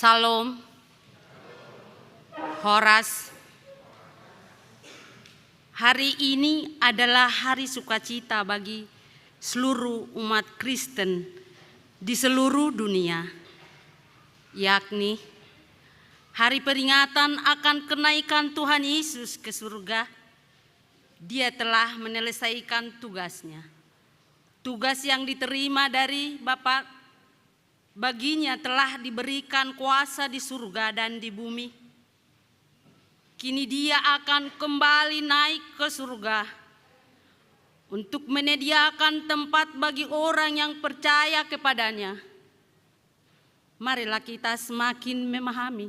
Salam, Horas. Hari ini adalah hari sukacita bagi seluruh umat Kristen di seluruh dunia, yakni hari peringatan akan kenaikan Tuhan Yesus ke surga. Dia telah menyelesaikan tugasnya, tugas yang diterima dari Bapa. Baginya telah diberikan kuasa di surga dan di bumi. Kini dia akan kembali naik ke surga untuk menyediakan tempat bagi orang yang percaya kepadanya. Marilah kita semakin memahami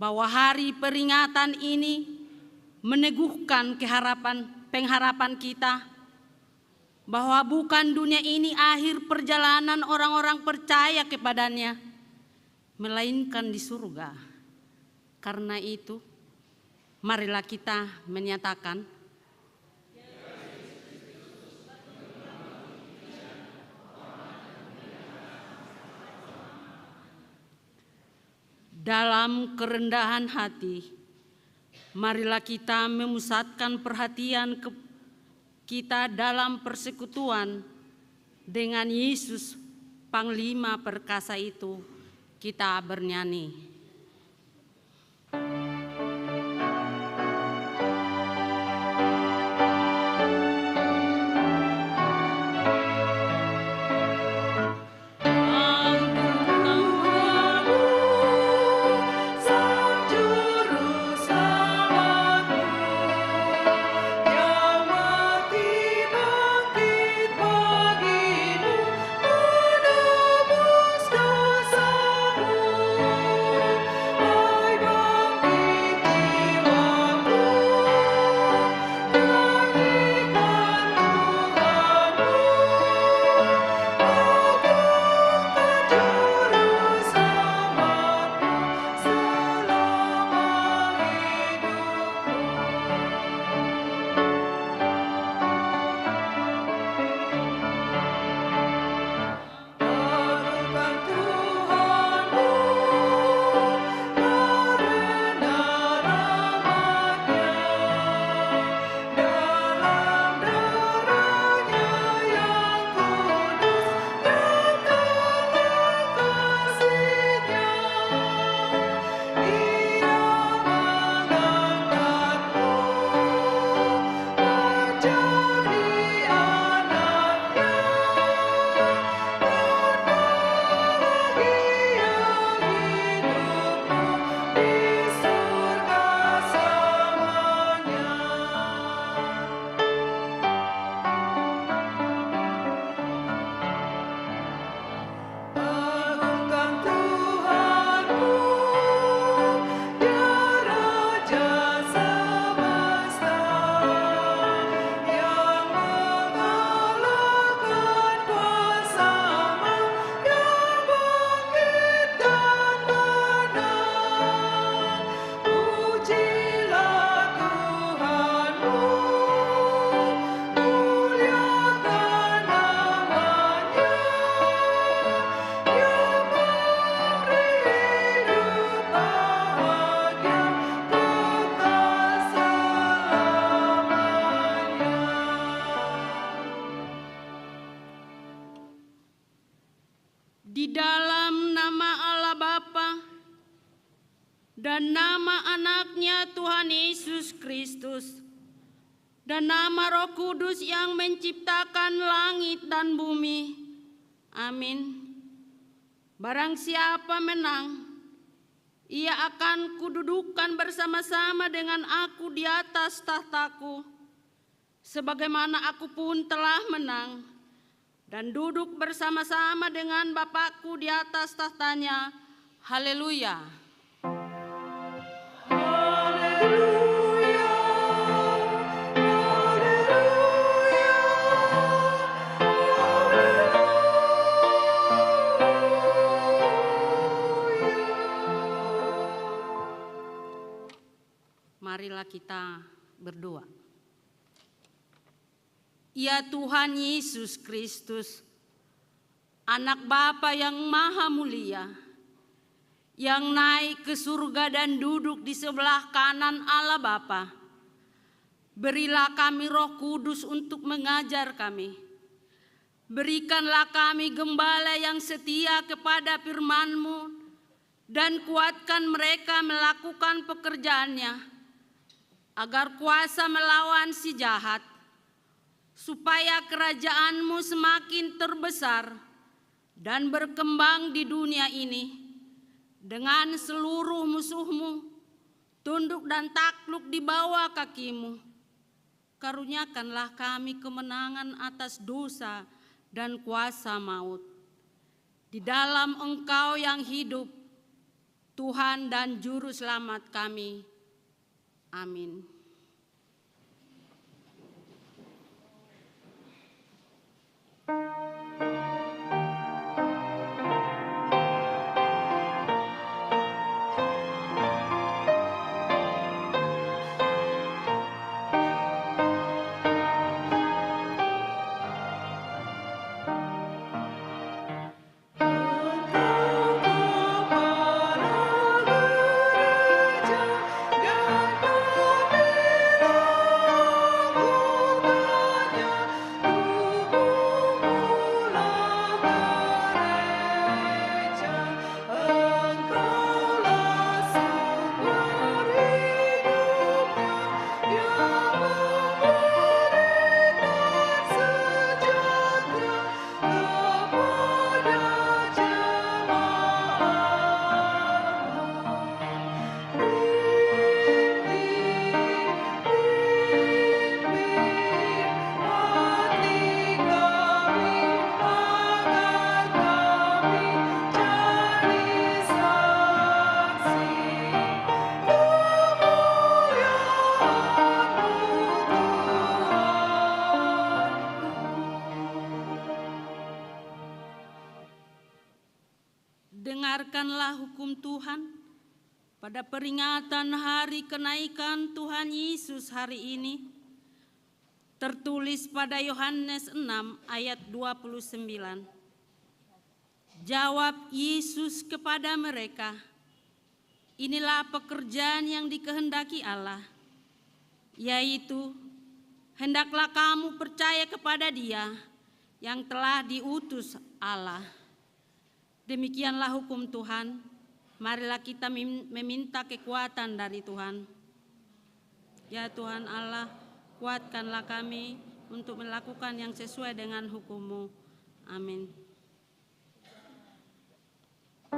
bahwa hari peringatan ini meneguhkan pengharapan kita bahwa bukan dunia ini akhir perjalanan orang-orang percaya kepadanya, melainkan di surga. Karena itu, marilah kita menyatakan, dalam kerendahan hati, marilah kita memusatkan perhatian kita dalam persekutuan dengan Yesus Panglima perkasa itu. Kita bernyanyi. dan nama anaknya Tuhan Yesus Kristus, dan nama Roh Kudus yang menciptakan langit dan bumi. Amin. Barang siapa menang, ia akan kududukan bersama-sama dengan aku di atas tahtaku, sebagaimana aku pun telah menang dan duduk bersama-sama dengan Bapakku di atas tahtanya. Haleluya. Marilah kita berdoa. Ya Tuhan Yesus Kristus, Anak Bapa yang Maha Mulia, yang naik ke surga dan duduk di sebelah kanan Allah Bapa, berilah kami Roh Kudus untuk mengajar kami. Berikanlah kami gembala yang setia kepada firman-Mu, dan kuatkan mereka melakukan pekerjaannya, agar kuasa melawan si jahat, supaya kerajaan-Mu semakin terbesar dan berkembang di dunia ini, dengan seluruh musuh-Mu tunduk dan takluk di bawah kaki-Mu. Karuniakanlah kami kemenangan atas dosa dan kuasa maut, di dalam Engkau yang hidup, Tuhan dan Juru Selamat kami. Amin. Dengarkanlah hukum Tuhan pada peringatan hari kenaikan Tuhan Yesus hari ini, tertulis pada Yohanes 6 ayat 29. Jawab Yesus kepada mereka, inilah pekerjaan yang dikehendaki Allah, yaitu hendaklah kamu percaya kepada Dia yang telah diutus Allah. Demikianlah hukum Tuhan. Marilah kita meminta kekuatan dari Tuhan. Ya Tuhan Allah, kuatkanlah kami untuk melakukan yang sesuai dengan hukum-Mu. Amin. Yang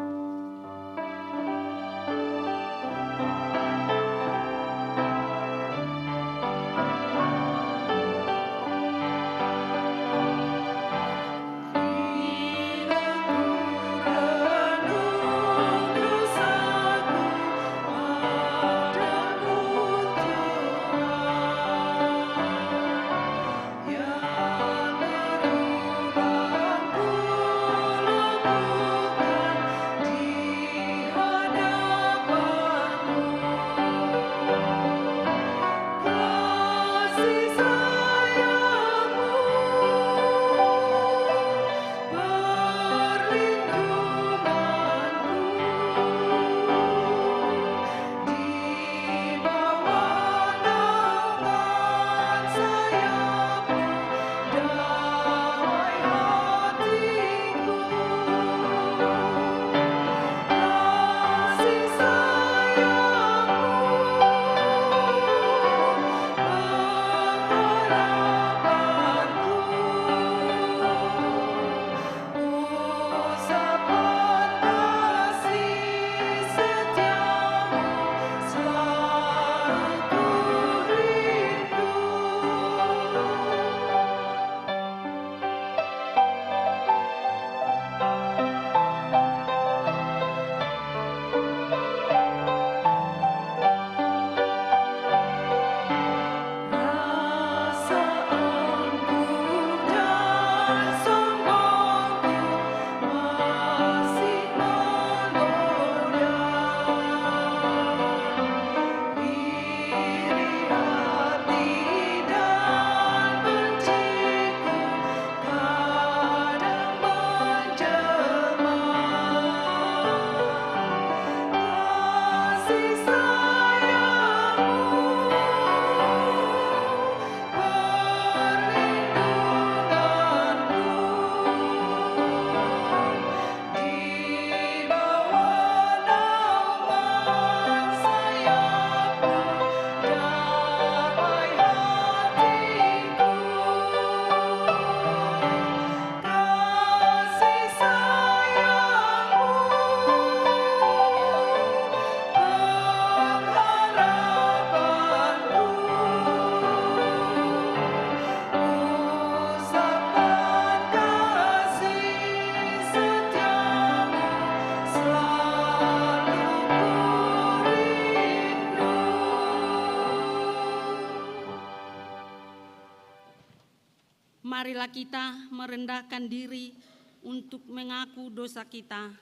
Marilah kita merendahkan diri untuk mengaku dosa kita.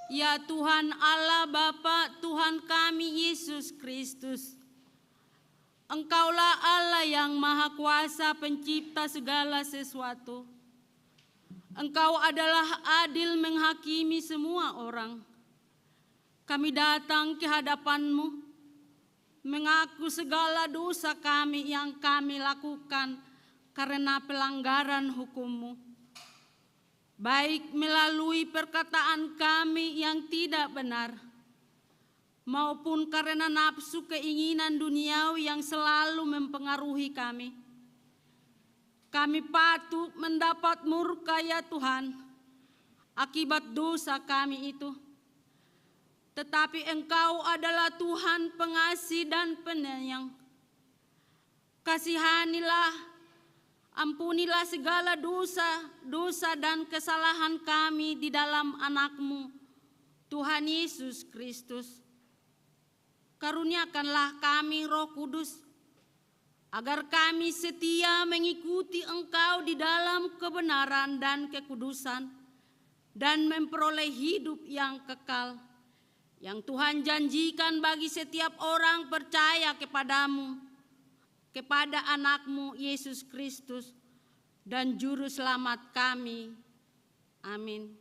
Ya Tuhan Allah Bapa, Tuhan kami Yesus Kristus, Engkaulah Allah yang Maha Kuasa, pencipta segala sesuatu. Engkau adalah adil menghakimi semua orang. Kami datang ke hadapan-Mu, mengaku segala dosa kami yang kami lakukan karena pelanggaran hukum-Mu, baik melalui perkataan kami yang tidak benar, maupun karena nafsu keinginan duniawi yang selalu mempengaruhi kami. Kami patut mendapat murka ya Tuhan, akibat dosa kami itu. Tetapi Engkau adalah Tuhan pengasih dan penyayang. Kasihanilah, ampunilah segala dosa dan kesalahan kami di dalam Anak-Mu, Tuhan Yesus Kristus. Karuniakanlah kami Roh Kudus, agar kami setia mengikuti Engkau di dalam kebenaran dan kekudusan, dan memperoleh hidup yang kekal, yang Tuhan janjikan bagi setiap orang percaya kepadamu, kepada Anak-Mu Yesus Kristus dan Juru Selamat kami. Amin.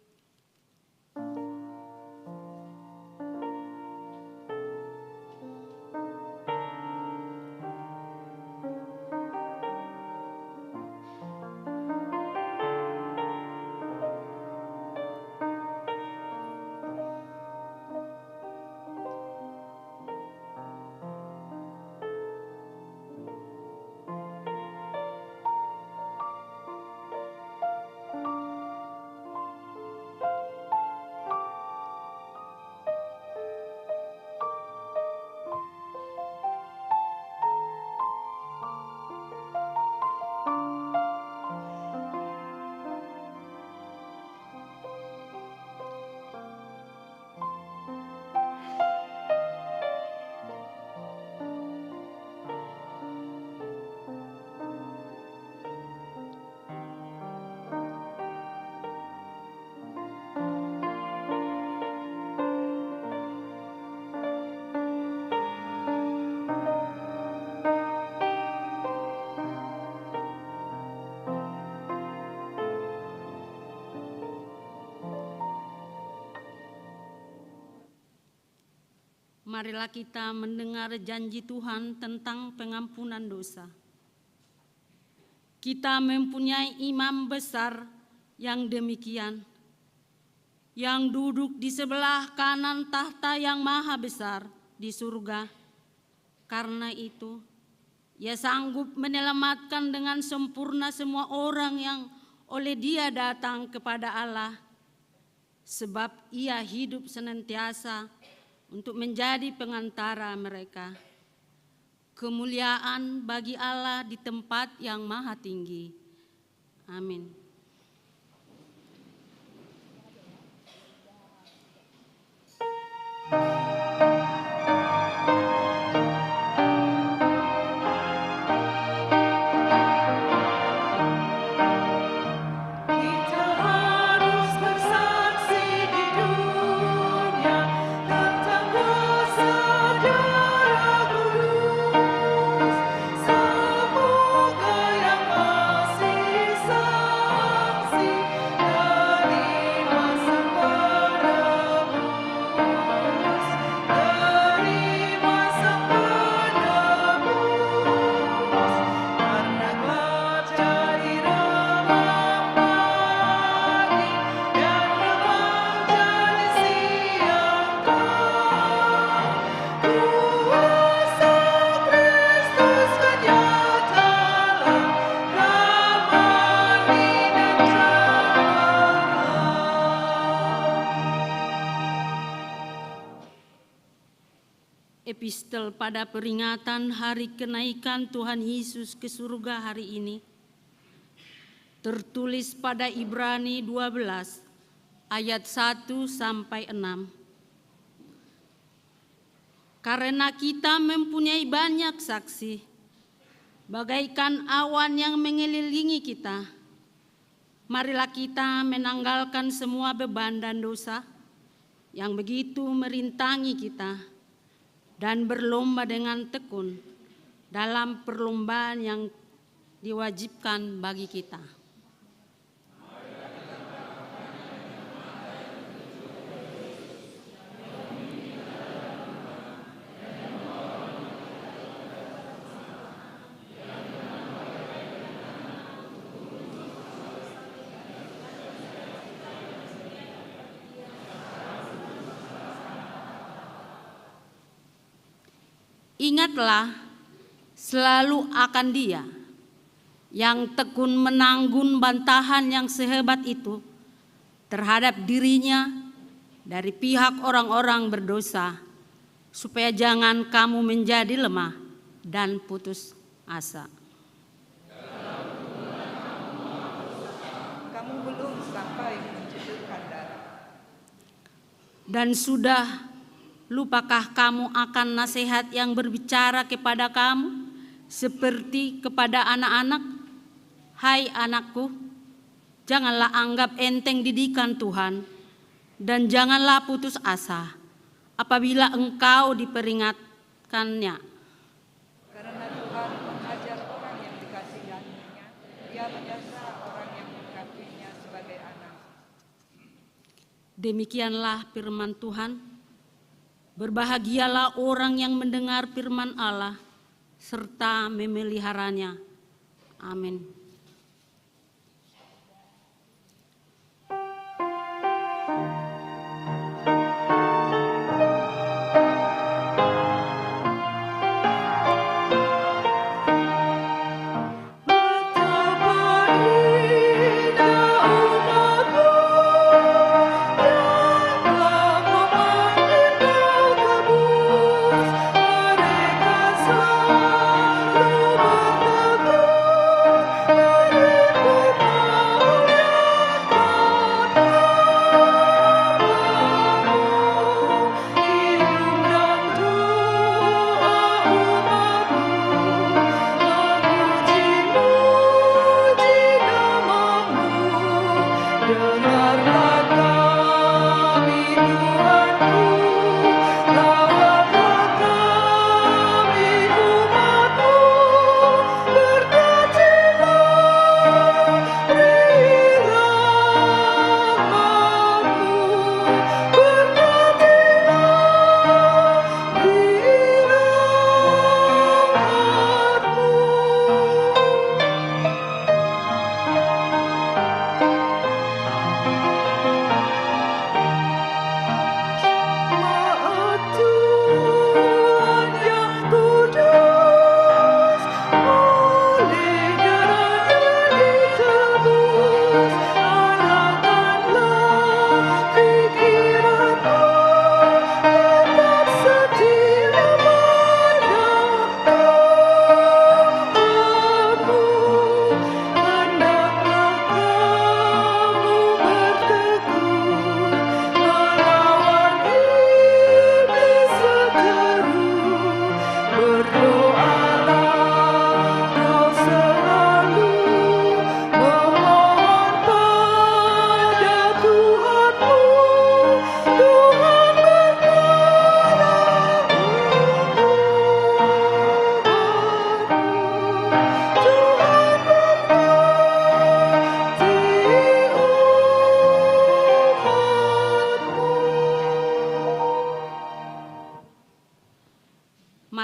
Marilah kita mendengar janji Tuhan tentang pengampunan dosa. Kita mempunyai imam besar yang demikian, yang duduk di sebelah kanan tahta yang maha besar di surga. Karena itu, Ia sanggup menyelamatkan dengan sempurna semua orang yang oleh Dia datang kepada Allah, sebab Ia hidup senantiasa untuk menjadi pengantara mereka. Kemuliaan bagi Allah di tempat yang maha tinggi. Amin. Epistel pada peringatan hari kenaikan Tuhan Yesus ke surga hari ini tertulis pada Ibrani 12 ayat 1 sampai 6. Karena kita mempunyai banyak saksi, bagaikan awan yang mengelilingi kita. Marilah kita menanggalkan semua beban dan dosa yang begitu merintangi kita dan berlomba dengan tekun dalam perlombaan yang diwajibkan bagi kita. Ingatlah selalu akan Dia yang tekun menanggung bantahan yang sehebat itu terhadap dirinya dari pihak orang-orang berdosa, supaya jangan kamu menjadi lemah dan putus asa. Kamu belum sampai mencucurkan darah. Dan sudah lupakah kamu akan nasihat yang berbicara kepada kamu seperti kepada anak-anak? Hai anakku, janganlah anggap enteng didikan Tuhan, dan janganlah putus asa apabila engkau diperingatkannya. Karena Tuhan mengajar orang yang dikasihinya, Dia menjasa orang yang mengakuinya sebagai anak. Demikianlah firman Tuhan. Berbahagialah orang yang mendengar firman Allah serta memeliharanya. Amin.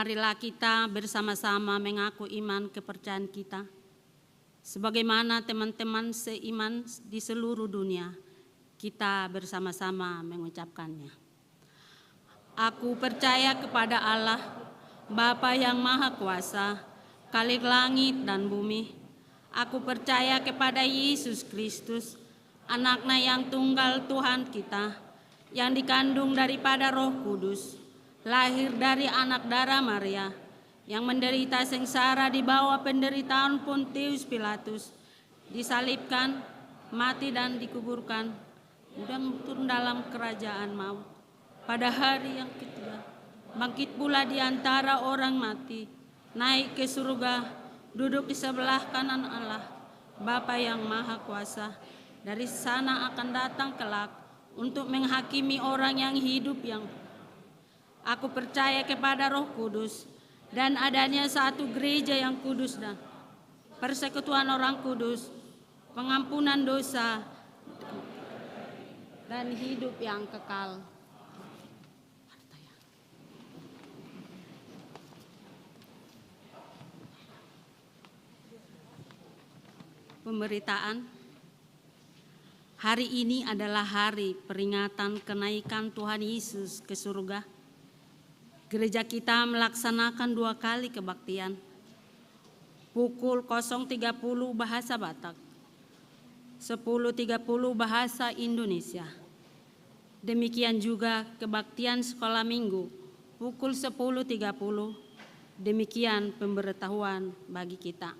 Marilah kita bersama-sama mengaku iman kepercayaan kita, sebagaimana teman-teman seiman di seluruh dunia, kita bersama-sama mengucapkannya. Aku percaya kepada Allah, Bapa yang Maha Kuasa, Khalik langit dan bumi. Aku percaya kepada Yesus Kristus, Anak-Nya yang tunggal Tuhan kita, yang dikandung daripada Roh Kudus, lahir dari anak darah Maria, yang menderita sengsara di bawah penderitaan Pontius Pilatus, disalibkan, mati dan dikuburkan, dan turun dalam kerajaan maut. Pada hari yang ketiga, bangkit pula di antara orang mati, naik ke surga, duduk di sebelah kanan Allah, Bapa yang Maha Kuasa. Dari sana akan datang kelak untuk menghakimi orang yang hidup yang. Aku percaya kepada Roh Kudus dan adanya satu gereja yang kudus dan persekutuan orang kudus, pengampunan dosa, dan hidup yang kekal. Pemberitaan. Hari ini adalah hari peringatan kenaikan Tuhan Yesus ke surga. Gereja kita melaksanakan 2 kali kebaktian. Pukul 0.30 bahasa Batak, 10.30 bahasa Indonesia. Demikian juga kebaktian sekolah minggu pukul 10.30. Demikian pemberitahuan bagi kita.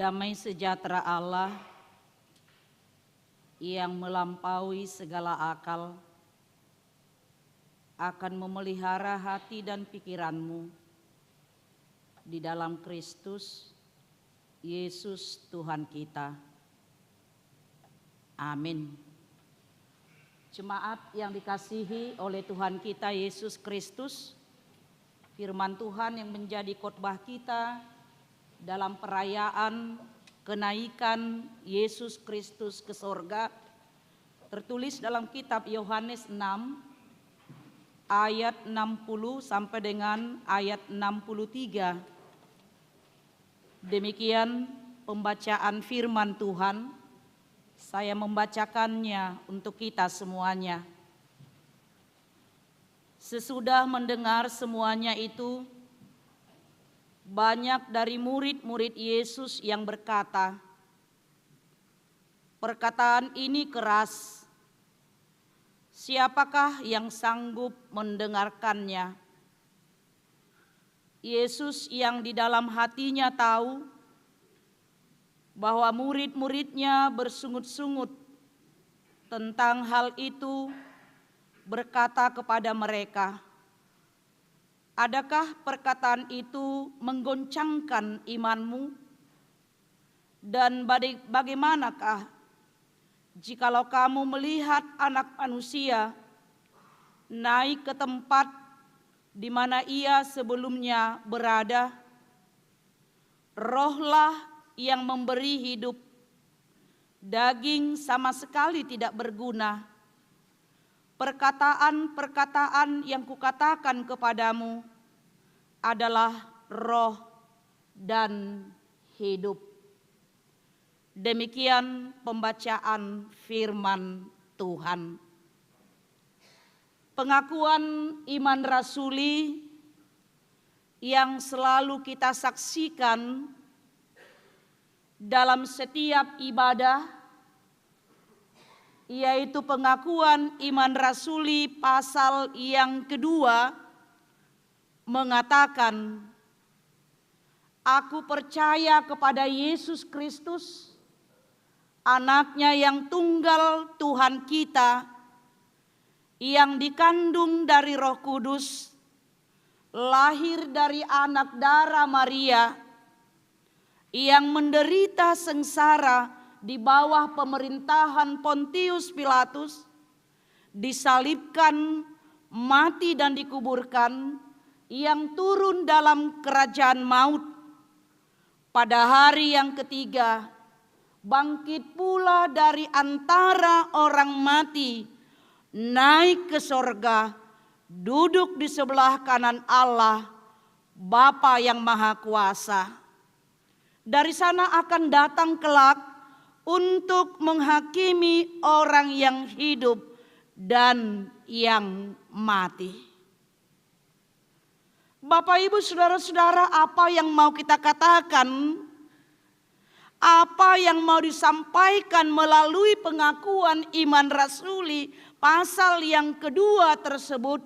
Damai sejahtera Allah yang melampaui segala akal akan memelihara hati dan pikiranmu di dalam Kristus Yesus Tuhan kita. Amin. Jemaat yang dikasihi oleh Tuhan kita Yesus Kristus, firman Tuhan yang menjadi khotbah kita dalam perayaan kenaikan Yesus Kristus ke sorga tertulis dalam kitab Yohanes 6 ayat 60 sampai dengan ayat 63. Demikian pembacaan firman Tuhan. Saya membacakannya untuk kita semuanya. Sesudah mendengar semuanya itu, banyak dari murid-murid Yesus yang berkata, "Perkataan ini keras. Siapakah yang sanggup mendengarkannya?" Yesus yang di dalam hatinya tahu bahwa murid-muridnya bersungut-sungut tentang hal itu, berkata kepada mereka, "Adakah perkataan itu menggoncangkan imanmu? Dan bagaimanakah jikalau kamu melihat Anak Manusia naik ke tempat di mana ia sebelumnya berada, rohlah yang memberi hidup, daging sama sekali tidak berguna. Perkataan-perkataan yang kukatakan kepadamu adalah roh dan hidup. Demikian pembacaan firman Tuhan. Pengakuan iman rasuli yang selalu kita saksikan dalam setiap ibadah, yaitu pengakuan iman rasuli pasal yang kedua mengatakan, aku percaya kepada Yesus Kristus, Anaknya yang tunggal Tuhan kita, yang dikandung dari Roh Kudus, lahir dari anak darah Maria, yang menderita sengsara di bawah pemerintahan Pontius Pilatus, disalibkan, mati dan dikuburkan, yang turun dalam kerajaan maut. Pada hari yang ketiga, bangkit pula dari antara orang mati, naik ke sorga, duduk di sebelah kanan Allah, Bapa yang Maha Kuasa. Dari sana akan datang kelak untuk menghakimi orang yang hidup dan yang mati. Bapak, Ibu, saudara-saudara, apa yang mau kita katakan? Apa yang mau disampaikan melalui pengakuan iman rasuli pasal yang kedua tersebut?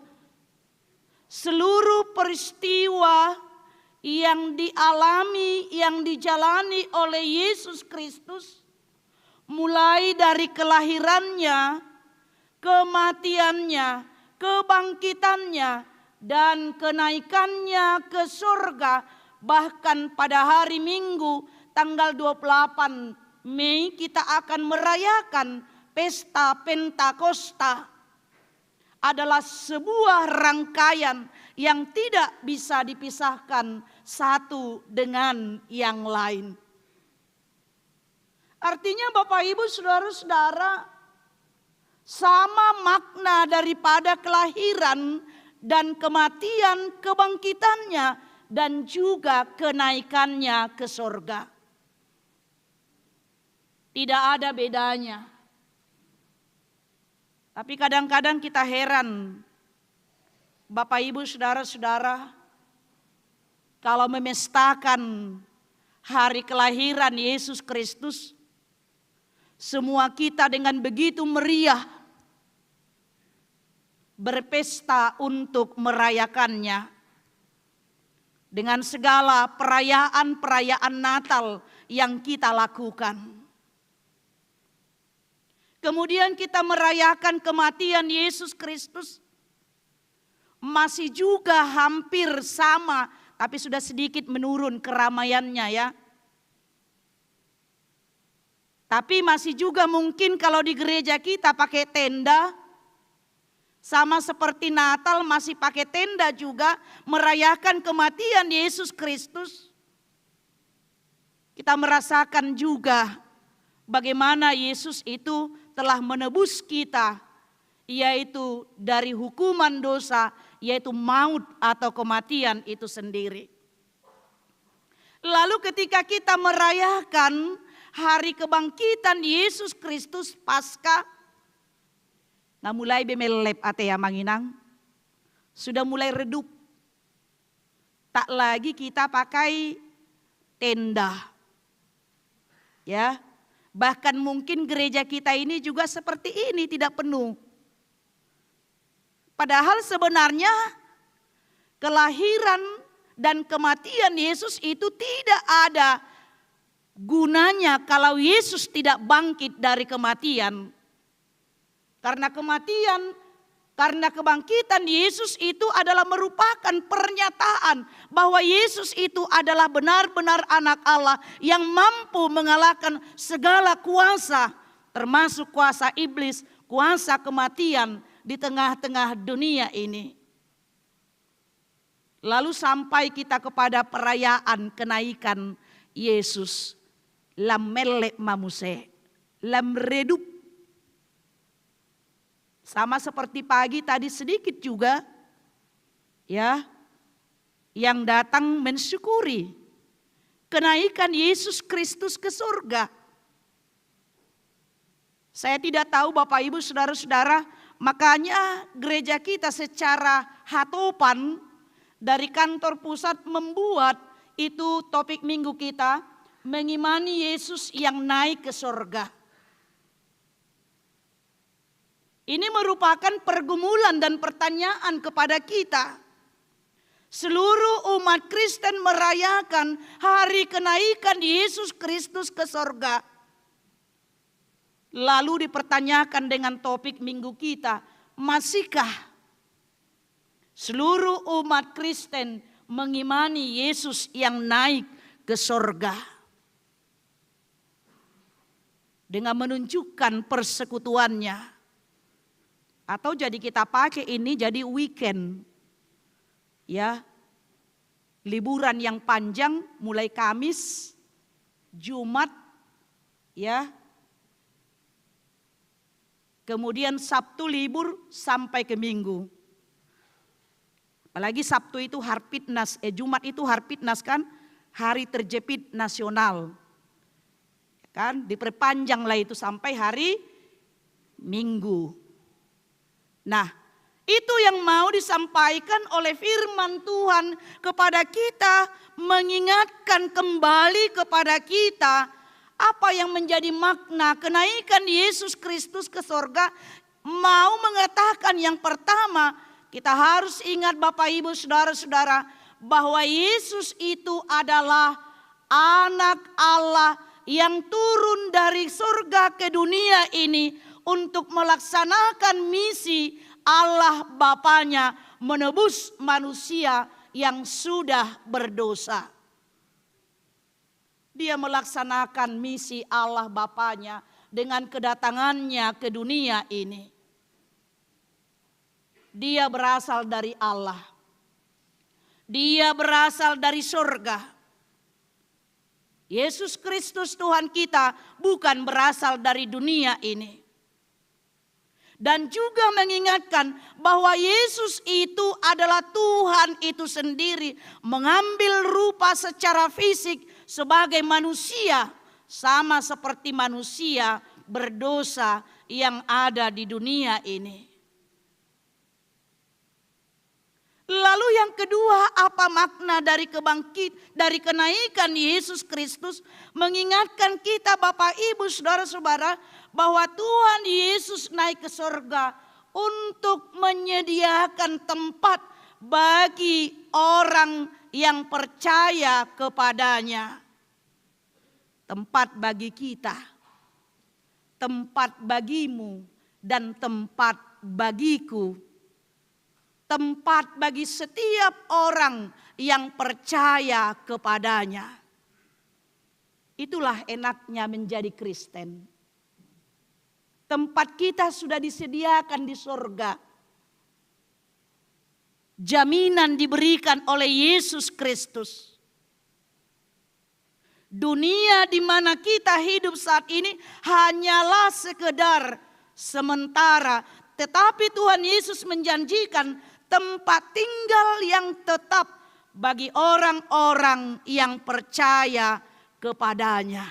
Seluruh peristiwa yang dialami, yang dijalani oleh Yesus Kristus, mulai dari kelahirannya, kematiannya, kebangkitannya, dan kenaikannya ke surga, bahkan pada hari Minggu tanggal 28 Mei kita akan merayakan pesta Pentakosta, adalah sebuah rangkaian yang tidak bisa dipisahkan satu dengan yang lain. Artinya Bapak, Ibu, saudara-saudara, sama makna daripada kelahiran dan kematian, kebangkitannya, dan juga kenaikannya ke surga. Tidak ada bedanya. Tapi kadang-kadang kita heran, Bapak, Ibu, saudara-saudara, kalau memestakan hari kelahiran Yesus Kristus, semua kita dengan begitu meriah berpesta untuk merayakannya. Dengan segala perayaan-perayaan Natal yang kita lakukan. Kemudian kita merayakan kematian Yesus Kristus. Masih juga hampir sama, tapi sudah sedikit menurun keramaiannya ya. Tapi masih juga mungkin kalau di gereja kita pakai tenda, sama seperti Natal masih pakai tenda juga merayakan kematian Yesus Kristus. Kita merasakan juga bagaimana Yesus itu telah menebus kita, yaitu dari hukuman dosa, yaitu maut atau kematian itu sendiri. Lalu ketika kita merayakan hari kebangkitan Yesus Kristus Paskah, nah mulai bemelep ate ya manginang, sudah mulai redup. Tak lagi kita pakai tenda. Ya, bahkan mungkin gereja kita ini juga seperti ini, tidak penuh. Padahal sebenarnya kelahiran dan kematian Yesus itu tidak ada gunanya kalau Yesus tidak bangkit dari kematian. Karena kematian, karena kebangkitan Yesus itu adalah merupakan pernyataan bahwa Yesus itu adalah benar-benar anak Allah yang mampu mengalahkan segala kuasa termasuk kuasa iblis, kuasa kematian di tengah-tengah dunia ini. Lalu sampai kita kepada perayaan kenaikan Yesus. Lam melek mamuse, lam redup. Sama seperti pagi tadi sedikit juga, ya, yang datang mensyukuri kenaikan Yesus Kristus ke surga. Saya tidak tahu Bapak Ibu Saudara-saudara, makanya gereja kita secara hatopan dari kantor pusat membuat itu topik minggu kita, mengimani Yesus yang naik ke surga. Ini merupakan pergumulan dan pertanyaan kepada kita. Seluruh umat Kristen merayakan hari kenaikan Yesus Kristus ke surga. Lalu dipertanyakan dengan topik minggu kita, masihkah seluruh umat Kristen mengimani Yesus yang naik ke surga? Dengan menunjukkan persekutuannya. Atau jadi kita pakai ini jadi weekend. Ya. Liburan yang panjang mulai Kamis, Jumat, ya. Kemudian Sabtu libur sampai ke Minggu. Apalagi Sabtu itu Harpitnas, Jumat itu Harpitnas kan, hari terjepit nasional. Kan diperpanjanglah itu sampai hari Minggu. Nah, itu yang mau disampaikan oleh firman Tuhan kepada kita, mengingatkan kembali kepada kita apa yang menjadi makna kenaikan Yesus Kristus ke surga. Mau mengatakan yang pertama, kita harus ingat Bapak Ibu Saudara-saudara, bahwa Yesus itu adalah anak Allah yang turun dari surga ke dunia ini untuk melaksanakan misi Allah Bapanya menebus manusia yang sudah berdosa. Dia melaksanakan misi Allah Bapanya dengan kedatangannya ke dunia ini. Dia berasal dari Allah. Dia berasal dari surga. Yesus Kristus Tuhan kita bukan berasal dari dunia ini. Dan juga mengingatkan bahwa Yesus itu adalah Tuhan itu sendiri, mengambil rupa secara fisik sebagai manusia, sama seperti manusia berdosa yang ada di dunia ini. Lalu yang kedua, apa makna dari dari kenaikan Yesus Kristus? Mengingatkan kita Bapak Ibu Saudara-saudara bahwa Tuhan Yesus naik ke surga untuk menyediakan tempat bagi orang yang percaya kepadanya. Tempat bagi kita, tempat bagimu dan tempat bagiku. Tempat bagi setiap orang yang percaya kepadanya. Itulah enaknya menjadi Kristen. Tempat kita sudah disediakan di surga. Jaminan diberikan oleh Yesus Kristus. Dunia di mana kita hidup saat ini hanyalah sekedar sementara. Tetapi Tuhan Yesus menjanjikan tempat tinggal yang tetap bagi orang-orang yang percaya kepadanya.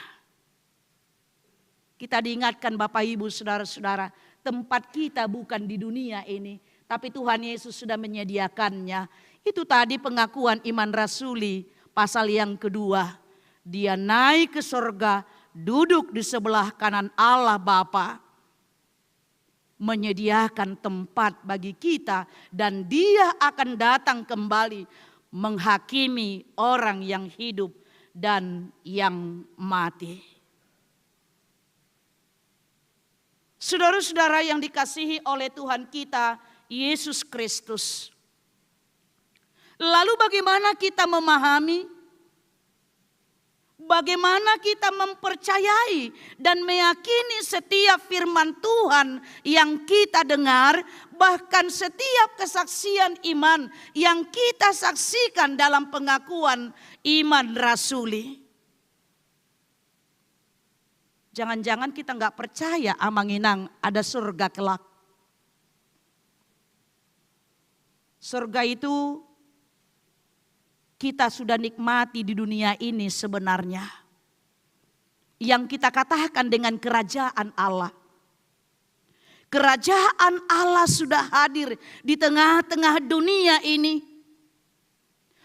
Kita diingatkan Bapak Ibu Saudara-saudara, tempat kita bukan di dunia ini, tapi Tuhan Yesus sudah menyediakannya. Itu tadi pengakuan iman rasuli pasal yang kedua. Dia naik ke surga, duduk di sebelah kanan Allah Bapa, menyediakan tempat bagi kita, dan dia akan datang kembali menghakimi orang yang hidup dan yang mati. Saudara-saudara yang dikasihi oleh Tuhan kita Yesus Kristus. Lalu bagaimana kita memahami bagaimana kita mempercayai dan meyakini setiap firman Tuhan yang kita dengar, bahkan setiap kesaksian iman yang kita saksikan dalam pengakuan iman rasuli. Jangan-jangan kita nggak percaya amanginang ada surga kelak. Surga itu kita sudah nikmati di dunia ini sebenarnya. Yang kita katakan dengan kerajaan Allah. Kerajaan Allah sudah hadir di tengah-tengah dunia ini.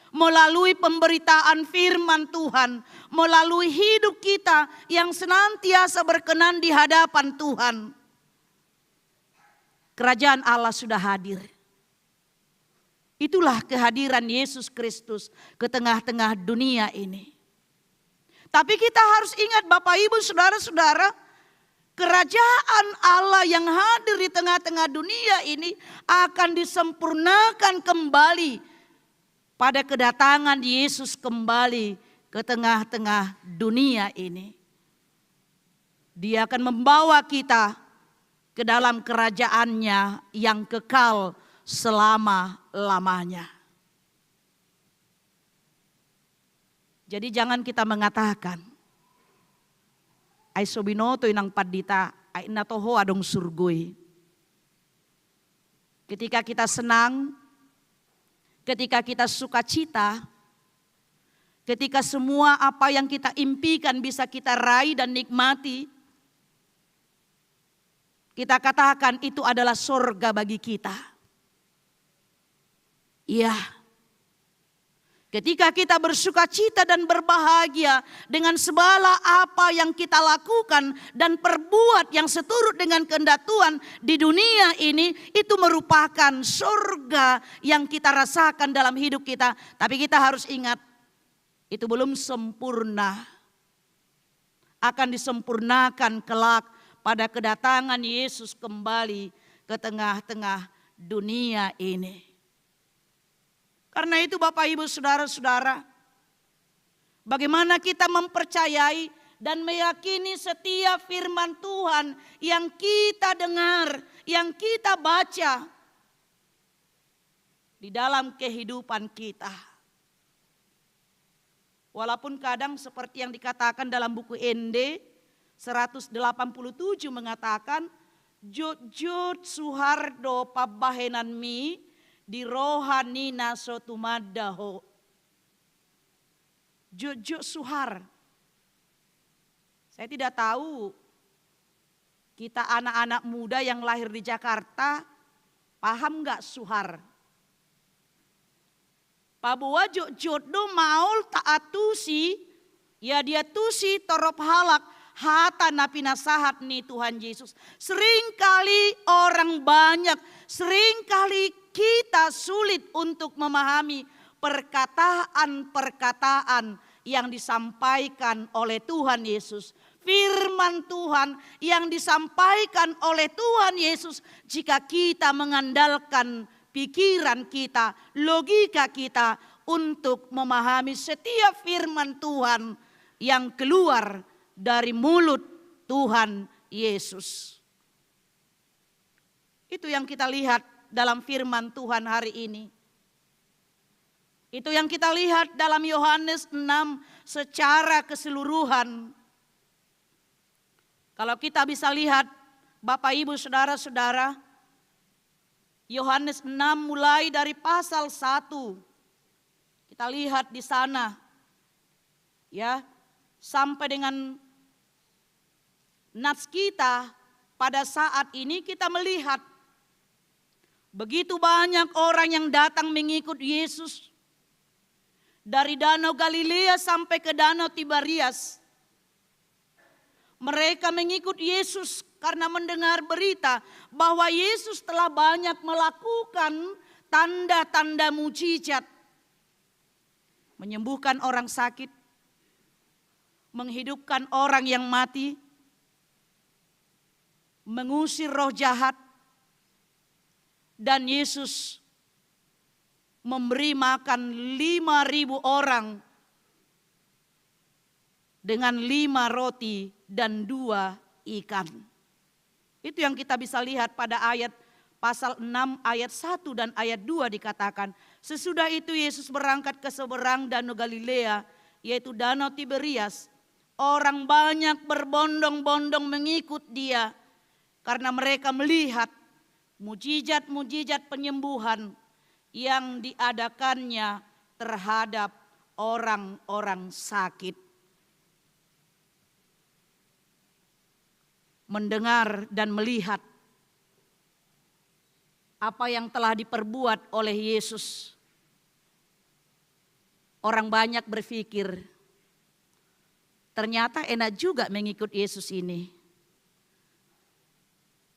Melalui pemberitaan firman Tuhan. Melalui hidup kita yang senantiasa berkenan di hadapan Tuhan. Kerajaan Allah sudah hadir. Itulah kehadiran Yesus Kristus ke tengah-tengah dunia ini. Tapi kita harus ingat Bapak Ibu Saudara-saudara, kerajaan Allah yang hadir di tengah-tengah dunia ini akan disempurnakan kembali pada kedatangan Yesus kembali ke tengah-tengah dunia ini. Dia akan membawa kita ke dalam kerajaannya yang kekal selama-lamanya. Jadi jangan kita mengatakan, ai sobinoto inang padita, ai natoho adong surgui. Ketika kita senang, ketika kita sukacita, ketika semua apa yang kita impikan bisa kita raih dan nikmati, kita katakan itu adalah surga bagi kita. Iya, ketika kita bersukacita dan berbahagia dengan segala apa yang kita lakukan dan perbuat yang seturut dengan kehendak Tuhan di dunia ini, itu merupakan surga yang kita rasakan dalam hidup kita. Tapi kita harus ingat, itu belum sempurna. Akan disempurnakan kelak pada kedatangan Yesus kembali ke tengah-tengah dunia ini. Karena itu Bapak Ibu Saudara-saudara, bagaimana kita mempercayai dan meyakini setiap firman Tuhan yang kita dengar, yang kita baca di dalam kehidupan kita. Walaupun kadang seperti yang dikatakan dalam buku ND 187 mengatakan, Jod Suhardo pabahenan mi di rohani nasotumadaho. Jojo Suhar. Saya tidak tahu kita anak-anak muda yang lahir di Jakarta paham gak Suhar? Pabuwa jodoh maul taatusi, ya dia tusi torop halak hata napi nasahat nih Tuhan Yesus. Seringkali orang banyak, seringkali kita sulit untuk memahami perkataan-perkataan yang disampaikan oleh Tuhan Yesus. Firman Tuhan yang disampaikan oleh Tuhan Yesus jika kita mengandalkan pikiran kita, logika kita untuk memahami setiap firman Tuhan yang keluar dari mulut Tuhan Yesus. Itu yang kita lihat dalam firman Tuhan hari ini. Itu yang kita lihat dalam Yohanes 6 secara keseluruhan. Kalau kita bisa lihat Bapak Ibu Saudara-saudara, Yohanes 6 mulai dari pasal 1. Kita lihat di sana. Ya, sampai dengan nats kita pada saat ini kita melihat begitu banyak orang yang datang mengikut Yesus. Dari Danau Galilea sampai ke Danau Tiberias. Mereka mengikut Yesus karena mendengar berita bahwa Yesus telah banyak melakukan tanda-tanda mujizat. Menyembuhkan orang sakit. Menghidupkan orang yang mati. Mengusir roh jahat. Dan Yesus memberi makan 5.000 orang dengan 5 roti dan 2 ikan. Itu yang kita bisa lihat pada ayat pasal 6 ayat 1 dan ayat 2 dikatakan. Sesudah itu Yesus berangkat ke seberang Danau Galilea, yaitu Danau Tiberias. Orang banyak berbondong-bondong mengikut dia karena mereka melihat mujizat-mujizat penyembuhan yang diadakannya terhadap orang-orang sakit. Mendengar dan melihat apa yang telah diperbuat oleh Yesus. Orang banyak berpikir, ternyata enak juga mengikut Yesus ini.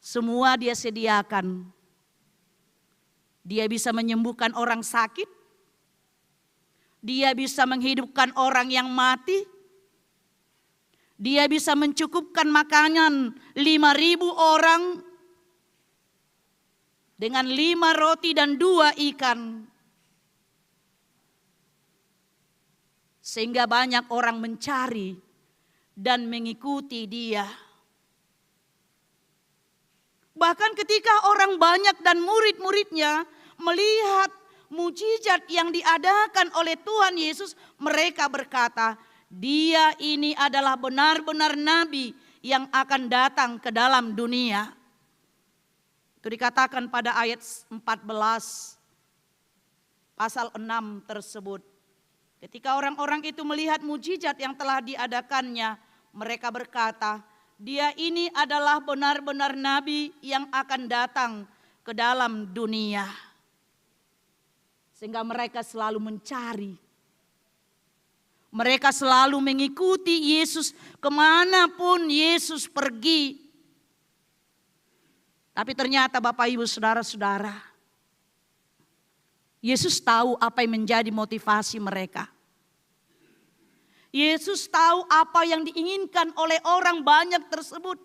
Semua dia sediakan. Dia bisa menyembuhkan orang sakit. Dia bisa menghidupkan orang yang mati. Dia bisa mencukupkan makanan 5.000 orang dengan 5 roti dan 2 ikan. Sehingga banyak orang mencari dan mengikuti dia. Bahkan ketika orang banyak dan murid-muridnya melihat mujizat yang diadakan oleh Tuhan Yesus, mereka berkata, dia ini adalah benar-benar nabi yang akan datang ke dalam dunia. Itu dikatakan pada ayat 14 pasal 6 tersebut. Ketika orang-orang itu melihat mujizat yang telah diadakannya, mereka berkata, dia ini adalah benar-benar nabi yang akan datang ke dalam dunia. Sehingga mereka selalu mencari. Mereka selalu mengikuti Yesus kemanapun Yesus pergi. Tapi ternyata Bapak Ibu Saudara-saudara, Yesus tahu apa yang menjadi motivasi mereka. Yesus tahu apa yang diinginkan oleh orang banyak tersebut.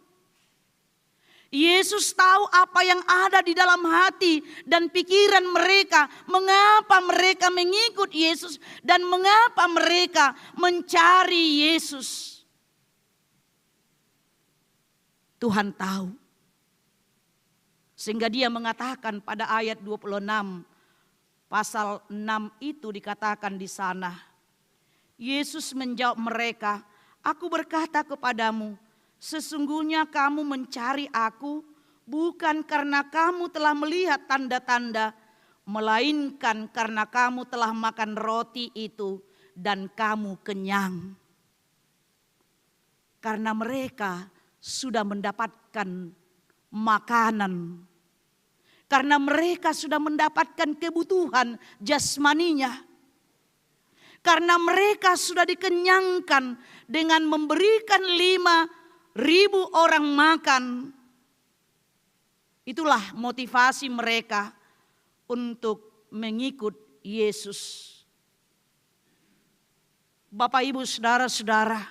Yesus tahu apa yang ada di dalam hati dan pikiran mereka. Mengapa mereka mengikut Yesus dan mengapa mereka mencari Yesus. Tuhan tahu. Sehingga dia mengatakan pada ayat 26 pasal 6 itu dikatakan di sana. Yesus menjawab mereka, aku berkata kepadamu, sesungguhnya kamu mencari aku bukan karena kamu telah melihat tanda-tanda, melainkan karena kamu telah makan roti itu dan kamu kenyang. Karena mereka sudah mendapatkan makanan. Karena mereka sudah mendapatkan kebutuhan jasmaninya. Karena mereka sudah dikenyangkan dengan memberikan 5.000 orang makan. Itulah motivasi mereka untuk mengikut Yesus. Bapak Ibu Saudara-saudara,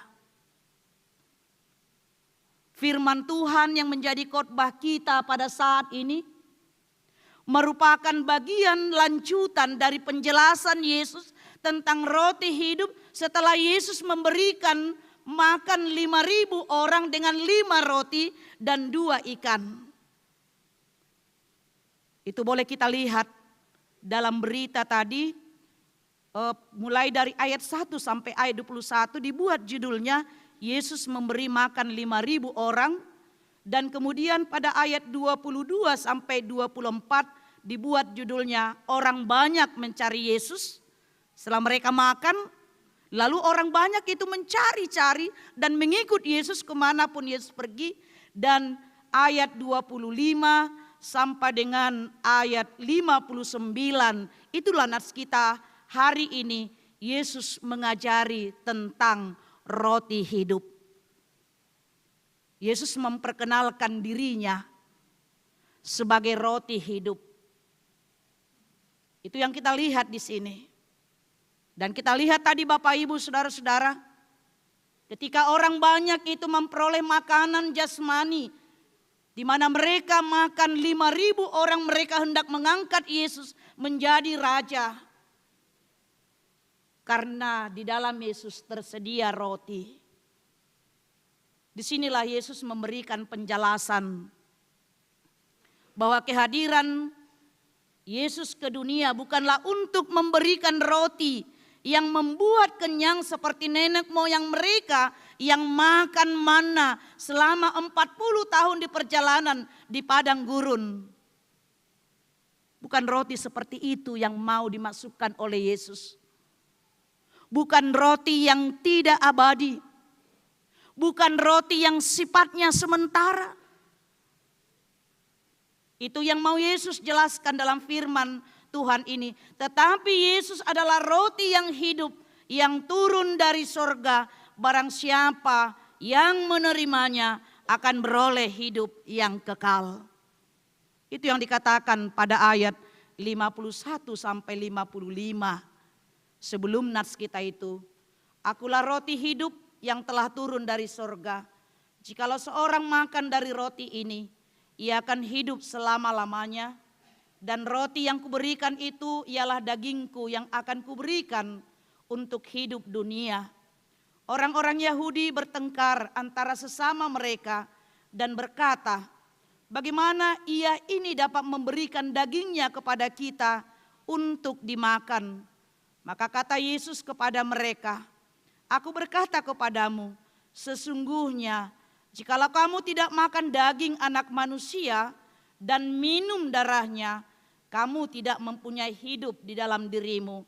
firman Tuhan yang menjadi khotbah kita pada saat ini merupakan bagian lanjutan dari penjelasan Yesus tentang roti hidup setelah Yesus memberikan makan 5.000 orang dengan 5 roti dan 2 ikan. Itu boleh kita lihat dalam berita tadi, mulai dari ayat 1 sampai ayat 21 dibuat judulnya Yesus memberi makan 5.000 orang. Dan kemudian pada ayat 22 sampai 24 dibuat judulnya orang banyak mencari Yesus. Setelah mereka makan, lalu orang banyak itu mencari-cari dan mengikut Yesus kemanapun Yesus pergi. Dan ayat 25 sampai dengan ayat 59, itulah nats kita hari ini. Yesus mengajari tentang roti hidup. Yesus memperkenalkan dirinya sebagai roti hidup. Itu yang kita lihat di sini. Dan kita lihat tadi Bapak Ibu Saudara-saudara, ketika orang banyak itu memperoleh makanan jasmani, di mana mereka makan 5.000 orang, mereka hendak mengangkat Yesus menjadi raja. Karena di dalam Yesus tersedia roti. Disinilah Yesus memberikan penjelasan bahwa kehadiran Yesus ke dunia bukanlah untuk memberikan roti yang membuat kenyang seperti nenek moyang mereka yang makan manna selama 40 tahun di perjalanan di padang gurun. Bukan roti seperti itu yang mau dimasukkan oleh Yesus. Bukan roti yang tidak abadi. Bukan roti yang sifatnya sementara. Itu yang mau Yesus jelaskan dalam firman Tuhan ini. Tetapi Yesus adalah roti yang hidup, yang turun dari sorga. Barang siapa yang menerimanya akan beroleh hidup yang kekal. Itu yang dikatakan pada ayat 51 sampai 55. Sebelum nats kita itu, akulah roti hidup yang telah turun dari sorga. Jikalau seorang makan dari roti ini, ia akan hidup selama-lamanya. Dan roti yang kuberikan itu ialah dagingku yang akan kuberikan untuk hidup dunia. Orang-orang Yahudi bertengkar antara sesama mereka dan berkata, bagaimana ia ini dapat memberikan dagingnya kepada kita untuk dimakan? Maka kata Yesus kepada mereka, aku berkata kepadamu, sesungguhnya jikalau kamu tidak makan daging anak manusia dan minum darahnya, kamu tidak mempunyai hidup di dalam dirimu.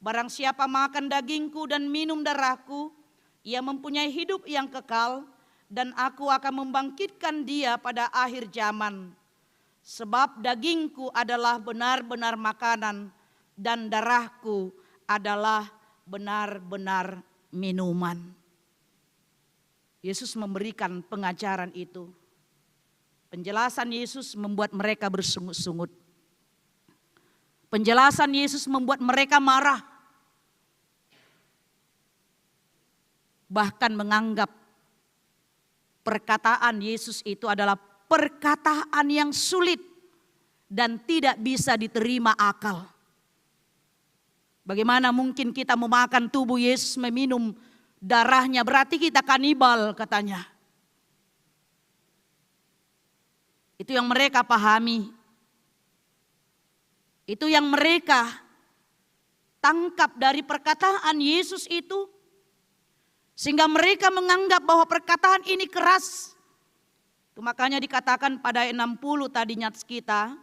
Barang siapa makan dagingku dan minum darahku, ia mempunyai hidup yang kekal, dan aku akan membangkitkan dia pada akhir zaman. Sebab dagingku adalah benar-benar makanan, dan darahku adalah benar-benar minuman. Yesus memberikan pengajaran itu. Penjelasan Yesus membuat mereka bersungut-sungut. Penjelasan Yesus membuat mereka marah. Bahkan menganggap perkataan Yesus itu adalah perkataan yang sulit dan tidak bisa diterima akal. Bagaimana mungkin kita memakan tubuh Yesus, meminum darahnya, berarti kita kanibal katanya. Itu yang mereka pahami. Itu yang mereka tangkap dari perkataan Yesus itu. Sehingga mereka menganggap bahwa perkataan ini keras. Itu makanya dikatakan pada ayat 60 tadi nyats kita.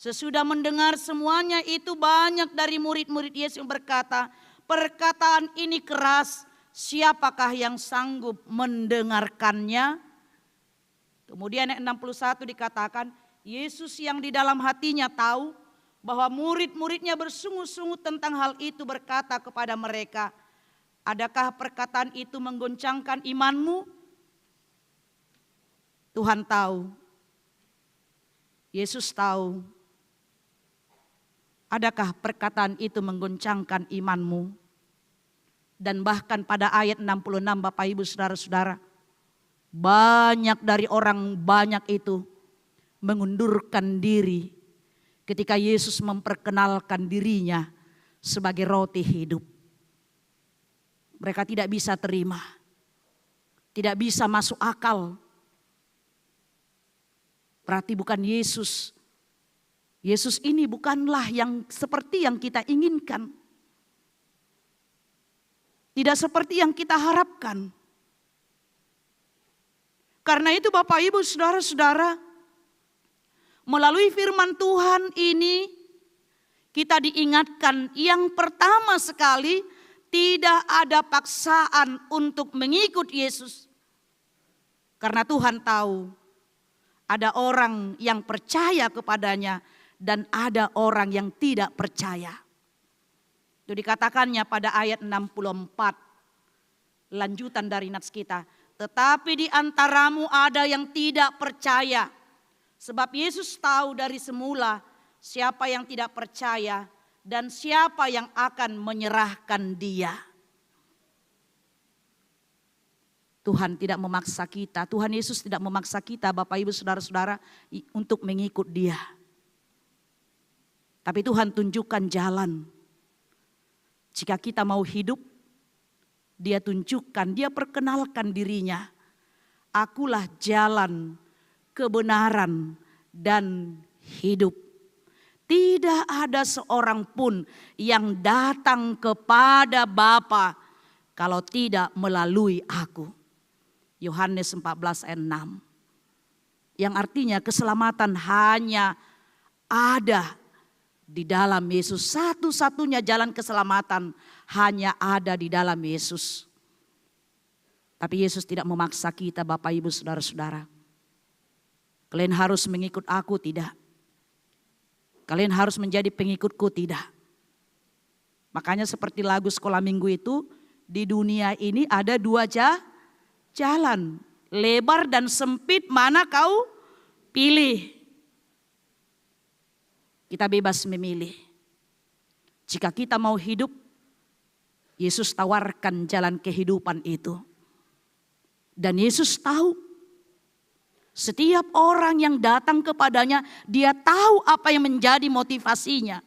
Sesudah mendengar semuanya itu banyak dari murid-murid Yesus yang berkata, perkataan ini keras, siapakah yang sanggup mendengarkannya? Kemudian ayat 61 dikatakan, Yesus yang di dalam hatinya tahu bahwa murid-muridnya bersungut-sungut tentang hal itu berkata kepada mereka, adakah perkataan itu menggoncangkan imanmu? Tuhan tahu, Yesus tahu. Adakah perkataan itu menggoncangkan imanmu? Dan bahkan pada ayat 66 Bapak Ibu Saudara-saudara, banyak dari orang banyak itu mengundurkan diri ketika Yesus memperkenalkan dirinya sebagai roti hidup. Mereka tidak bisa terima, tidak bisa masuk akal. Berarti bukan Yesus. Yesus ini bukanlah yang seperti yang kita inginkan. Tidak seperti yang kita harapkan. Karena itu Bapak Ibu Saudara-saudara, melalui firman Tuhan ini kita diingatkan yang pertama sekali tidak ada paksaan untuk mengikut Yesus. Karena Tuhan tahu ada orang yang percaya kepadanya dan ada orang yang tidak percaya. Itu dikatakannya pada ayat 64. Lanjutan dari nats kita. Tetapi di antaramu ada yang tidak percaya. Sebab Yesus tahu dari semula siapa yang tidak percaya dan siapa yang akan menyerahkan dia. Tuhan tidak memaksa kita, Tuhan Yesus tidak memaksa kita Bapak Ibu Saudara-saudara untuk mengikut dia. Tapi Tuhan tunjukkan jalan. Jika kita mau hidup, dia tunjukkan, dia perkenalkan dirinya Akulah jalan, kebenaran, dan hidup. Tidak ada seorang pun yang datang kepada Bapa kalau tidak melalui aku. Yohanes 14 ayat 6. Yang artinya keselamatan hanya ada di dalam Yesus. Satu-satunya jalan keselamatan hanya ada di dalam Yesus. Tapi Yesus tidak memaksa kita, Bapak Ibu Saudara-saudara. Kalian harus mengikut aku, tidak. Kalian harus menjadi pengikutku, tidak. Makanya seperti lagu sekolah minggu itu, di dunia ini ada dua jalan. Lebar dan sempit, mana kau pilih? Kita bebas memilih. Jika kita mau hidup, Yesus tawarkan jalan kehidupan itu. Dan Yesus tahu, setiap orang yang datang kepadanya, dia tahu apa yang menjadi motivasinya.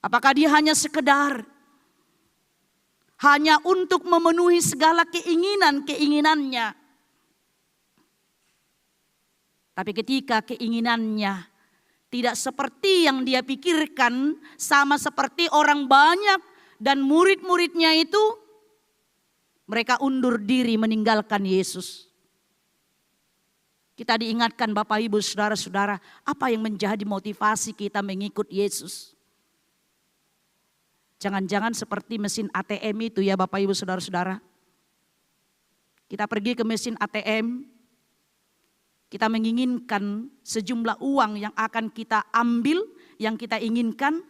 Apakah dia hanya sekedar hanya untuk memenuhi segala keinginannya. Tapi ketika keinginannya tidak seperti yang dia pikirkan, sama seperti orang banyak dan murid-muridnya itu, mereka undur diri meninggalkan Yesus. Kita diingatkan Bapak Ibu Saudara-saudara, apa yang menjadi motivasi kita mengikut Yesus. Jangan-jangan seperti mesin ATM itu ya Bapak Ibu Saudara-saudara. Kita pergi ke mesin ATM, kita menginginkan sejumlah uang yang akan kita ambil, yang kita inginkan.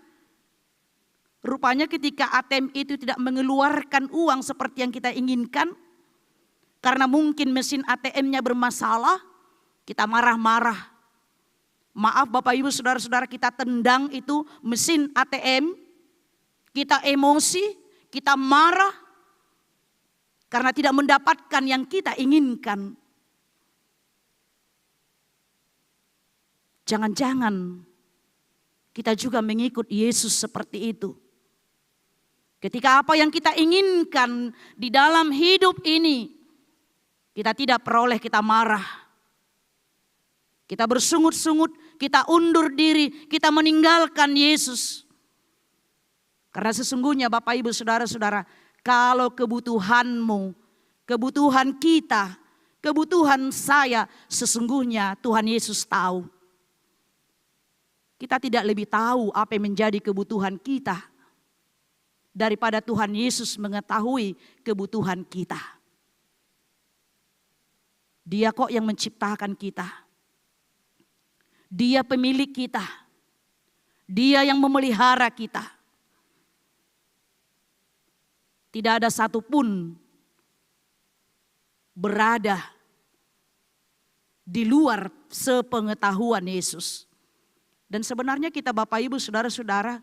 Rupanya ketika ATM itu tidak mengeluarkan uang seperti yang kita inginkan, karena mungkin mesin ATM-nya bermasalah, kita marah-marah. Maaf Bapak Ibu Saudara-saudara, kita tendang itu mesin ATM, kita emosi, kita marah, karena tidak mendapatkan yang kita inginkan. Jangan-jangan kita juga mengikut Yesus seperti itu. Ketika apa yang kita inginkan di dalam hidup ini kita tidak peroleh, kita marah. Kita bersungut-sungut, kita undur diri, kita meninggalkan Yesus. Karena sesungguhnya Bapak Ibu Saudara-saudara, kalau kebutuhanmu, kebutuhan kita, kebutuhan saya, sesungguhnya Tuhan Yesus tahu. Kita tidak lebih tahu apa yang menjadi kebutuhan kita daripada Tuhan Yesus mengetahui kebutuhan kita. Dia kok yang menciptakan kita. Dia pemilik kita. Dia yang memelihara kita. Tidak ada satupun berada di luar sepengetahuan Yesus. Dan sebenarnya kita Bapak Ibu Saudara-saudara,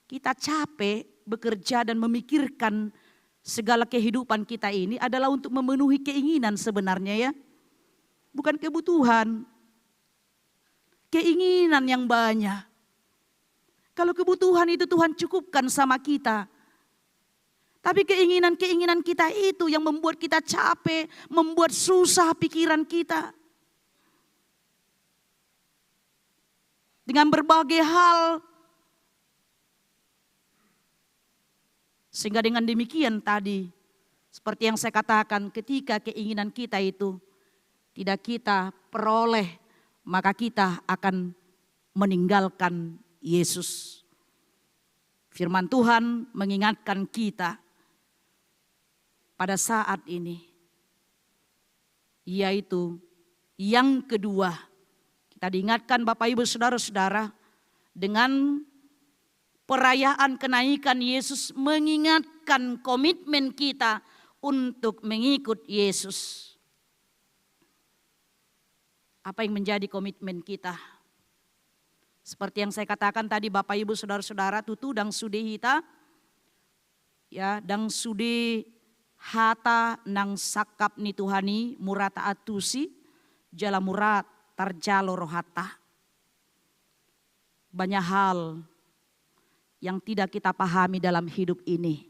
kita capek bekerja dan memikirkan segala kehidupan kita ini adalah untuk memenuhi keinginan sebenarnya ya. Bukan kebutuhan. Keinginan yang banyak. Kalau kebutuhan itu Tuhan cukupkan sama kita. Tapi keinginan-keinginan kita itu yang membuat kita capek, membuat susah pikiran kita. Dengan berbagai hal. Sehingga dengan demikian tadi, seperti yang saya katakan, ketika keinginan kita itu tidak kita peroleh, maka kita akan meninggalkan Yesus. Firman Tuhan mengingatkan kita pada saat ini, yaitu yang kedua, kita diingatkan Bapak Ibu Saudara-saudara dengan perayaan kenaikan Yesus mengingatkan komitmen kita untuk mengikut Yesus. Apa yang menjadi komitmen kita? Seperti yang saya katakan tadi Bapak Ibu Saudara-saudara, tutu dang sude hita, ya dang sude hata nang sakap ni Tuhani murata atusi jala murat tarjalo rohata. Banyak hal yang tidak kita pahami dalam hidup ini.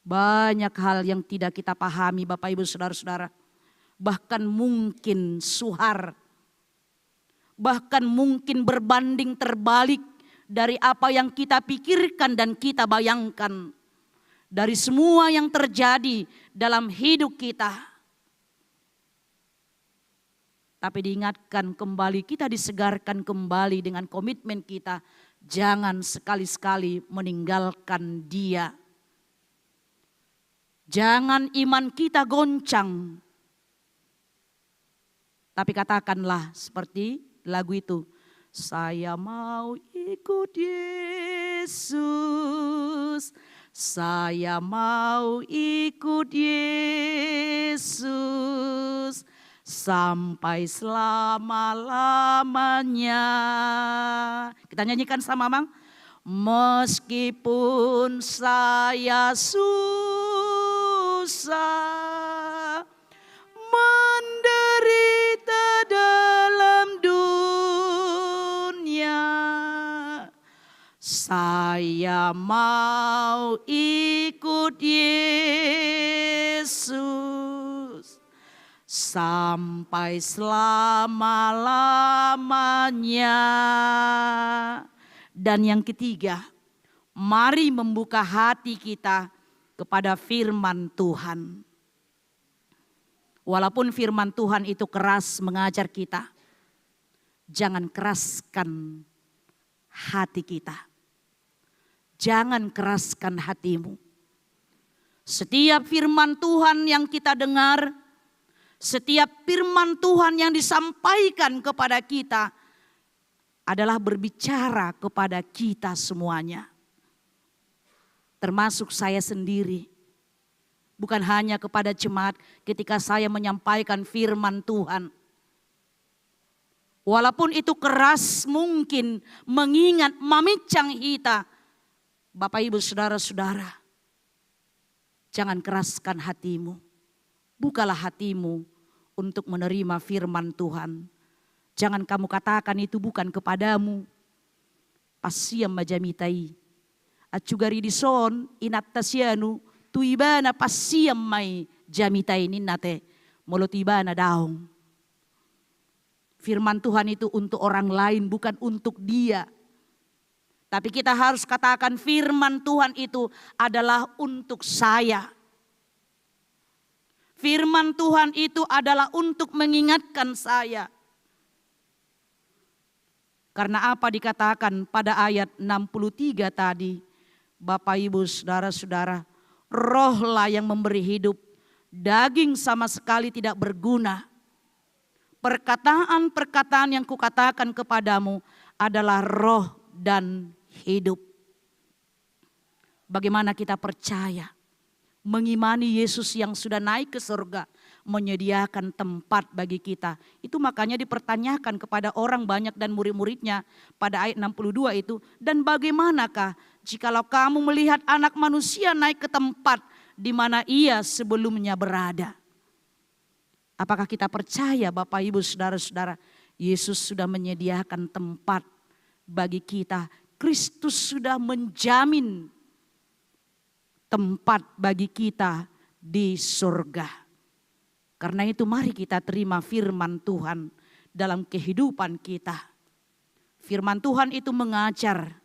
Banyak hal yang tidak kita pahami Bapak Ibu Saudara-saudara. Bahkan mungkin suhar. Bahkan mungkin berbanding terbalik dari apa yang kita pikirkan dan kita bayangkan. Dari semua yang terjadi dalam hidup kita. Tapi diingatkan kembali, kita disegarkan kembali dengan komitmen kita. Jangan sekali-sekali meninggalkan Dia. Jangan iman kita goncang. Tapi katakanlah seperti lagu itu. Saya mau ikut Yesus. Saya mau ikut Yesus. Sampai selama-lamanya. Kita nyanyikan sama Mang. Meskipun saya susah menderita dalam dunia, saya mau ikut Yesus sampai selama-lamanya. Dan yang ketiga, mari membuka hati kita kepada firman Tuhan. Walaupun firman Tuhan itu keras mengajar kita, jangan keraskan hati kita. Jangan keraskan hatimu. Setiap firman Tuhan yang kita dengar, setiap firman Tuhan yang disampaikan kepada kita adalah berbicara kepada kita semuanya. Termasuk saya sendiri. Bukan hanya kepada jemaat ketika saya menyampaikan firman Tuhan. Walaupun itu keras mungkin mengingat mamicang kita. Bapak Ibu Saudara-saudara, jangan keraskan hatimu. Bukalah hatimu untuk menerima firman Tuhan. Jangan kamu katakan itu bukan kepadamu. Pasiam majamitai. Acugari dison inatasianu tuibana pasiam mai jamitai ninate molotibana daong. Firman Tuhan itu untuk orang lain bukan untuk dia. Tapi kita harus katakan firman Tuhan itu adalah untuk saya. Firman Tuhan itu adalah untuk mengingatkan saya. Karena apa dikatakan pada ayat 63 tadi. Bapak Ibu Saudara-saudara, rohlah yang memberi hidup. Daging sama sekali tidak berguna. Perkataan-perkataan yang kukatakan kepadamu adalah roh dan hidup. Bagaimana kita percaya, mengimani Yesus yang sudah naik ke surga, menyediakan tempat bagi kita. Itu makanya dipertanyakan kepada orang banyak dan murid-muridnya pada ayat 62 itu. Dan bagaimanakah jikalau kamu melihat anak manusia naik ke tempat di mana ia sebelumnya berada. Apakah kita percaya Bapak Ibu Saudara-saudara, Yesus sudah menyediakan tempat bagi kita. Kristus sudah menjamin tempat bagi kita di surga. Karena itu mari kita terima firman Tuhan dalam kehidupan kita. Firman Tuhan itu mengajar.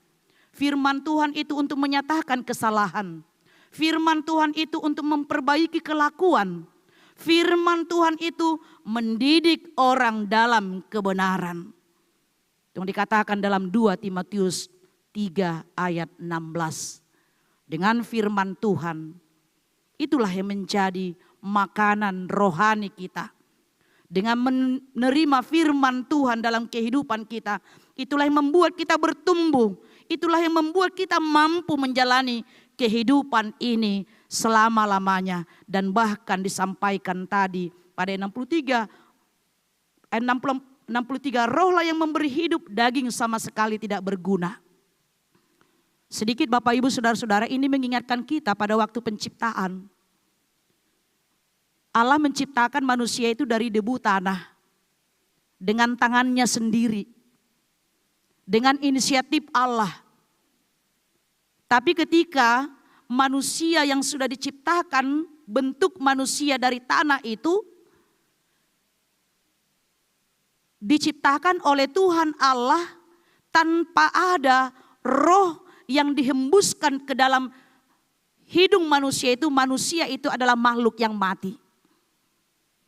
Firman Tuhan itu untuk menyatakan kesalahan. Firman Tuhan itu untuk memperbaiki kelakuan. Firman Tuhan itu mendidik orang dalam kebenaran. Yang dikatakan dalam 2 Timotius 3 ayat 16. Dengan firman Tuhan, itulah yang menjadi makanan rohani kita. Dengan menerima firman Tuhan dalam kehidupan kita, itulah yang membuat kita bertumbuh. Itulah yang membuat kita mampu menjalani kehidupan ini selama-lamanya. Dan bahkan disampaikan tadi pada 63, ayat 63, rohlah yang memberi hidup, daging sama sekali tidak berguna. Sedikit Bapak Ibu Saudara-saudara, ini mengingatkan kita pada waktu penciptaan. Allah menciptakan manusia itu dari debu tanah. Dengan tangannya sendiri. Dengan inisiatif Allah. Tapi ketika manusia yang sudah diciptakan, bentuk manusia dari tanah itu diciptakan oleh Tuhan Allah tanpa ada roh yang dihembuskan ke dalam hidung manusia itu adalah makhluk yang mati.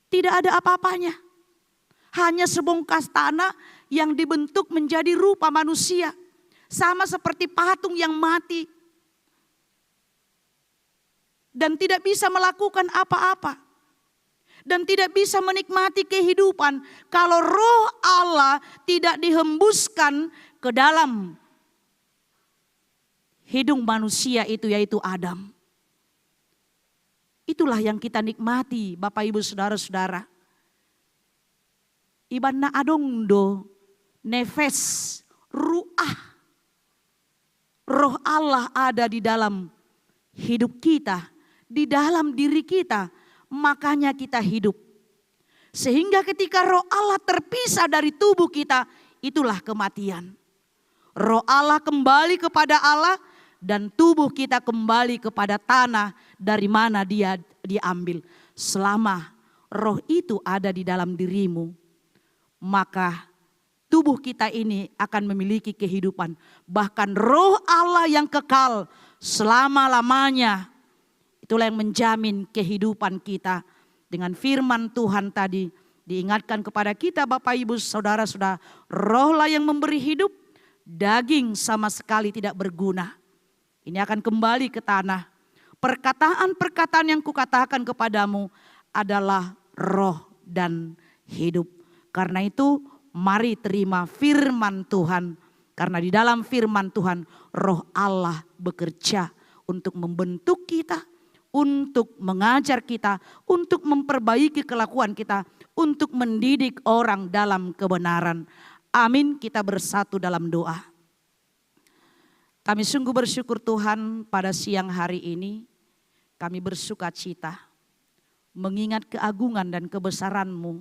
Tidak ada apa-apanya. Hanya sebongkah tanah yang dibentuk menjadi rupa manusia. Sama seperti patung yang mati. Dan tidak bisa melakukan apa-apa. Dan tidak bisa menikmati kehidupan kalau roh Allah tidak dihembuskan ke dalam hidung manusia itu, yaitu Adam. Itulah yang kita nikmati Bapak Ibu Saudara-saudara. Ibana adongdo nefes ruah. Roh Allah ada di dalam hidup kita, di dalam diri kita, makanya kita hidup. Sehingga ketika roh Allah terpisah dari tubuh kita, itulah kematian. Roh Allah kembali kepada Allah dan tubuh kita kembali kepada tanah dari mana dia diambil. Selama roh itu ada di dalam dirimu, maka tubuh kita ini akan memiliki kehidupan. Bahkan roh Allah yang kekal selama-lamanya. Itulah yang menjamin kehidupan kita. Dengan firman Tuhan tadi diingatkan kepada kita Bapak Ibu Saudara-saudara. Rohlah yang memberi hidup, daging sama sekali tidak berguna. Ini akan kembali ke tanah. Perkataan-perkataan yang kukatakan kepadamu adalah roh dan hidup. Karena itu mari terima firman Tuhan. Karena di dalam firman Tuhan roh Allah bekerja untuk membentuk kita, untuk mengajar kita, untuk memperbaiki kelakuan kita, untuk mendidik orang dalam kebenaran. Amin, kita bersatu dalam doa. Kami sungguh bersyukur Tuhan pada siang hari ini. Kami bersuka cita mengingat keagungan dan kebesaran-Mu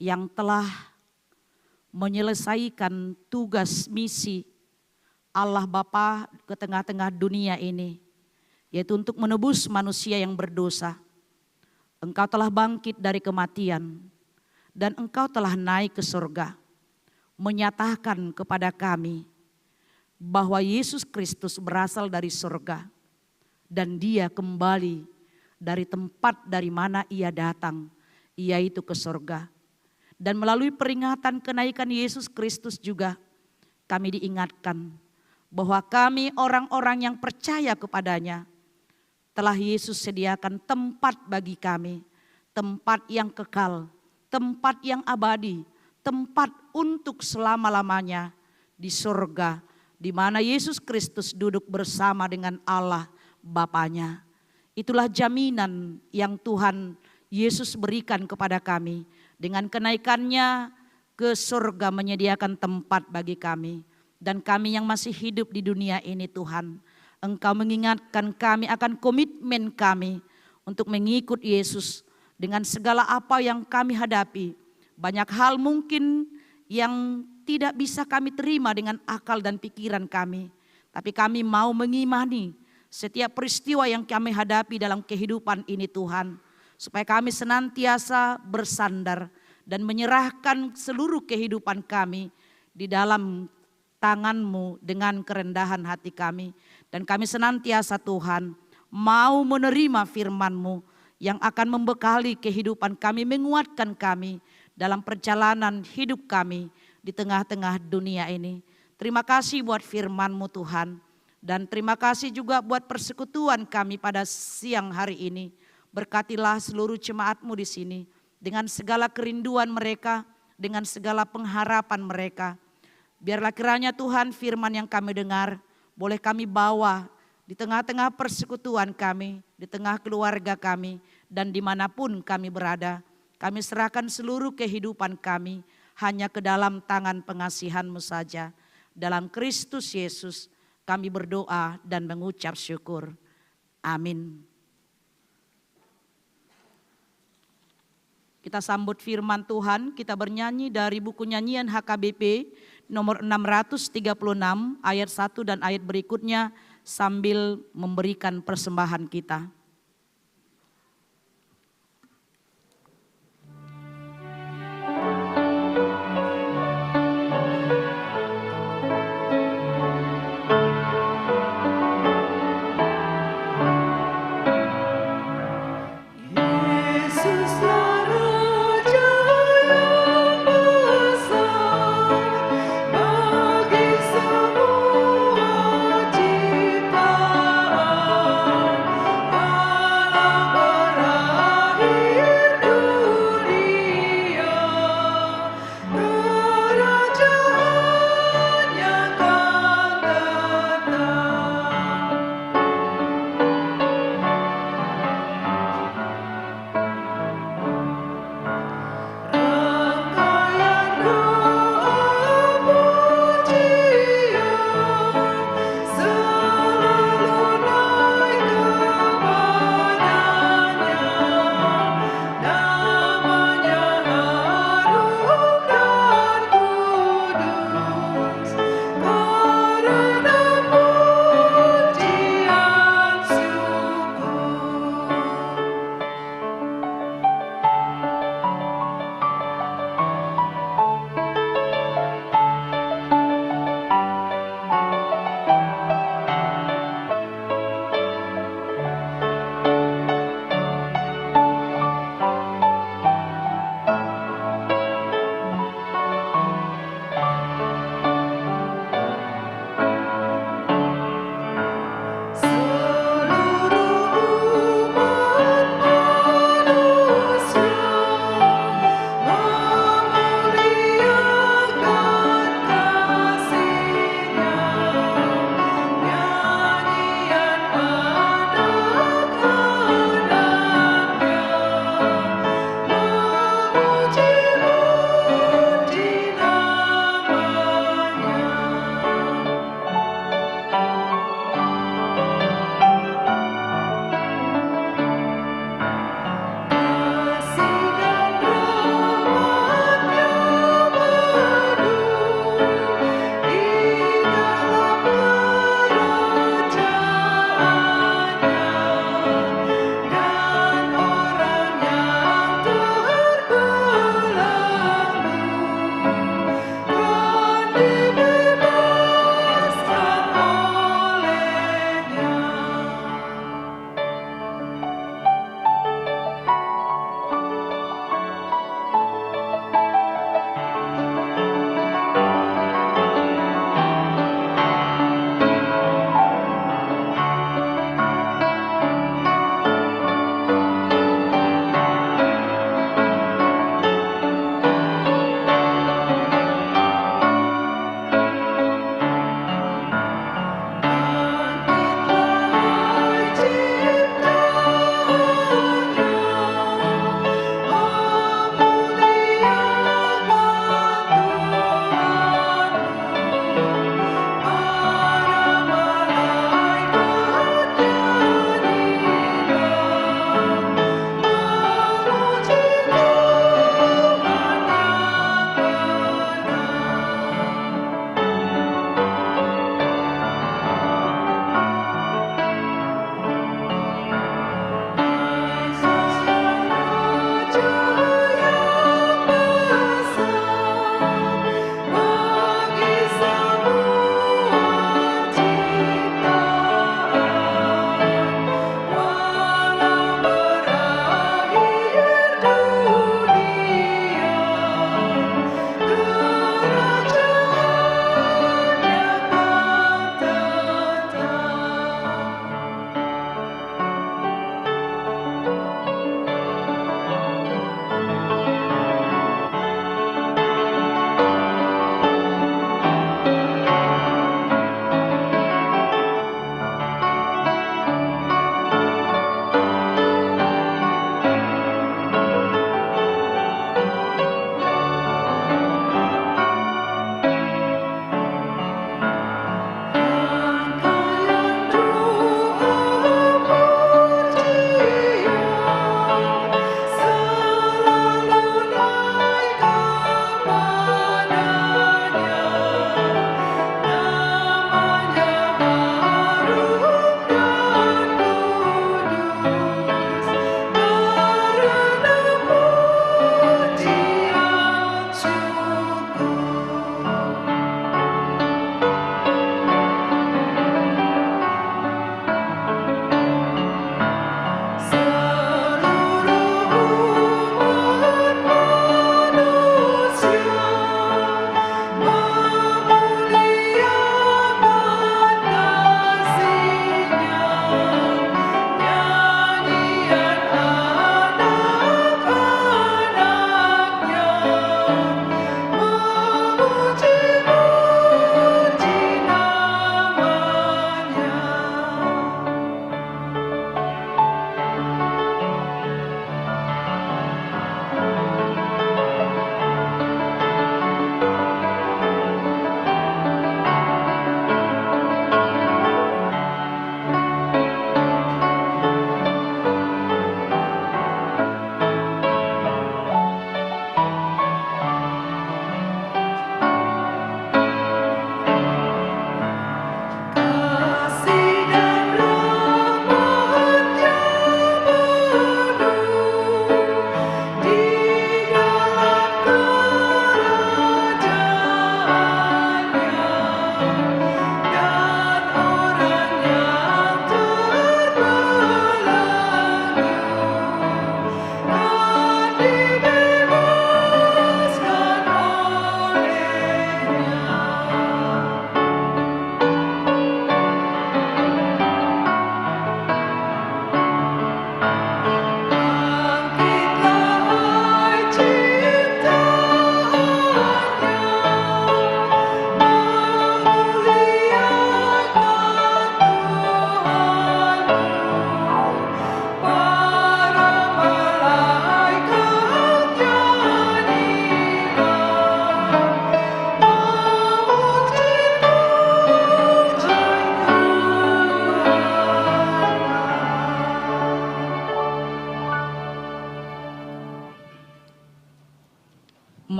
yang telah menyelesaikan tugas misi Allah Bapa ke tengah-tengah dunia ini, yaitu untuk menebus manusia yang berdosa. Engkau telah bangkit dari kematian dan Engkau telah naik ke surga, menyatakan kepada kami bahwa Yesus Kristus berasal dari surga dan Dia kembali dari tempat dari mana Ia datang, yaitu ke surga. Dan melalui peringatan kenaikan Yesus Kristus juga kami diingatkan bahwa kami orang-orang yang percaya kepadanya telah Yesus sediakan tempat bagi kami, tempat yang kekal, tempat yang abadi, tempat untuk selama-lamanya di surga, di mana Yesus Kristus duduk bersama dengan Allah Bapanya. Itulah jaminan yang Tuhan Yesus berikan kepada kami. Dengan kenaikannya ke surga menyediakan tempat bagi kami. Dan kami yang masih hidup di dunia ini Tuhan, Engkau mengingatkan kami akan komitmen kami untuk mengikut Yesus dengan segala apa yang kami hadapi. Banyak hal mungkin yang tidak bisa kami terima dengan akal dan pikiran kami. Tapi kami mau mengimani setiap peristiwa yang kami hadapi dalam kehidupan ini Tuhan. Supaya kami senantiasa bersandar dan menyerahkan seluruh kehidupan kami di dalam tangan-Mu dengan kerendahan hati kami. Dan kami senantiasa Tuhan mau menerima firman-Mu yang akan membekali kehidupan kami, menguatkan kami dalam perjalanan hidup kami di tengah-tengah dunia ini. Terima kasih buat firman-Mu Tuhan. Dan terima kasih juga buat persekutuan kami pada siang hari ini. Berkatilah seluruh jemaat-Mu di sini dengan segala kerinduan mereka, dengan segala pengharapan mereka. Biarlah kiranya Tuhan firman yang kami dengar boleh kami bawa di tengah-tengah persekutuan kami, di tengah keluarga kami, dan dimanapun kami berada. Kami serahkan seluruh kehidupan kami hanya ke dalam tangan pengasihan-Mu saja. Dalam Kristus Yesus kami berdoa dan mengucap syukur. Amin. Kita sambut firman Tuhan, kita bernyanyi dari buku nyanyian HKBP nomor 636 ayat 1 dan ayat berikutnya sambil memberikan persembahan kita. Semua ciptaan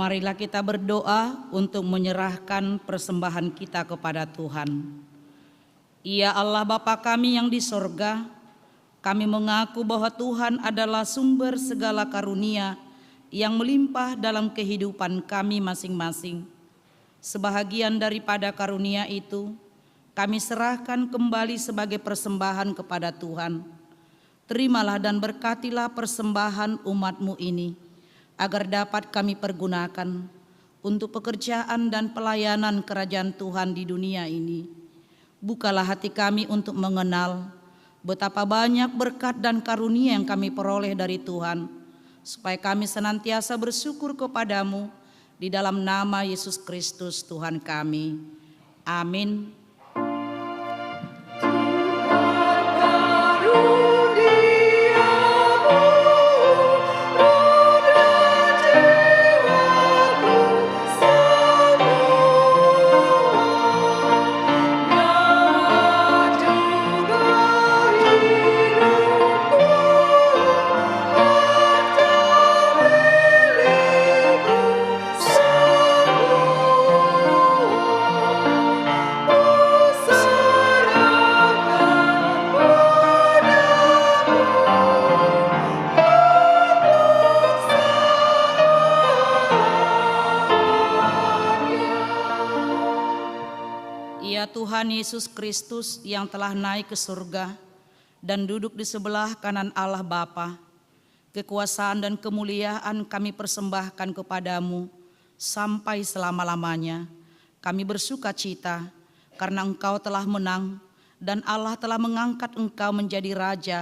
Marilah kita berdoa untuk menyerahkan persembahan kita kepada Tuhan. Ya Allah Bapa kami yang di sorga, kami mengaku bahwa Tuhan adalah sumber segala karunia yang melimpah dalam kehidupan kami masing-masing. Sebahagian daripada karunia itu, kami serahkan kembali sebagai persembahan kepada Tuhan. Terimalah dan berkatilah persembahan umat-Mu ini, agar dapat kami pergunakan untuk pekerjaan dan pelayanan kerajaan Tuhan di dunia ini. Bukalah hati kami untuk mengenal betapa banyak berkat dan karunia yang kami peroleh dari Tuhan, supaya kami senantiasa bersyukur kepadamu di dalam nama Yesus Kristus Tuhan kami. Amin. Tuhan Yesus Kristus yang telah naik ke surga dan duduk di sebelah kanan Allah Bapa, kekuasaan dan kemuliaan kami persembahkan kepadamu sampai selama-lamanya. Kami bersuka cita karena Engkau telah menang dan Allah telah mengangkat Engkau menjadi Raja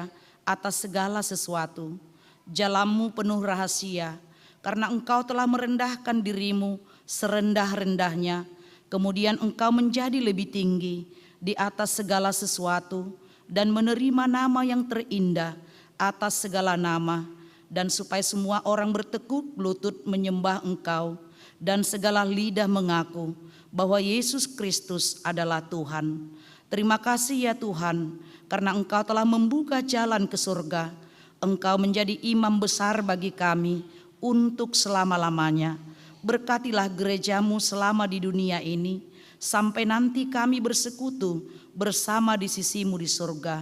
atas segala sesuatu. Jalanmu penuh rahasia karena Engkau telah merendahkan dirimu serendah-rendahnya. Kemudian Engkau menjadi lebih tinggi di atas segala sesuatu dan menerima nama yang terindah atas segala nama, dan supaya semua orang bertekuk lutut menyembah Engkau dan segala lidah mengaku bahwa Yesus Kristus adalah Tuhan. Terima kasih ya Tuhan, karena Engkau telah membuka jalan ke surga. Engkau menjadi imam besar bagi kami untuk selama-lamanya. Berkatilah gerejamu selama di dunia ini, sampai nanti kami bersekutu bersama di sisimu di surga.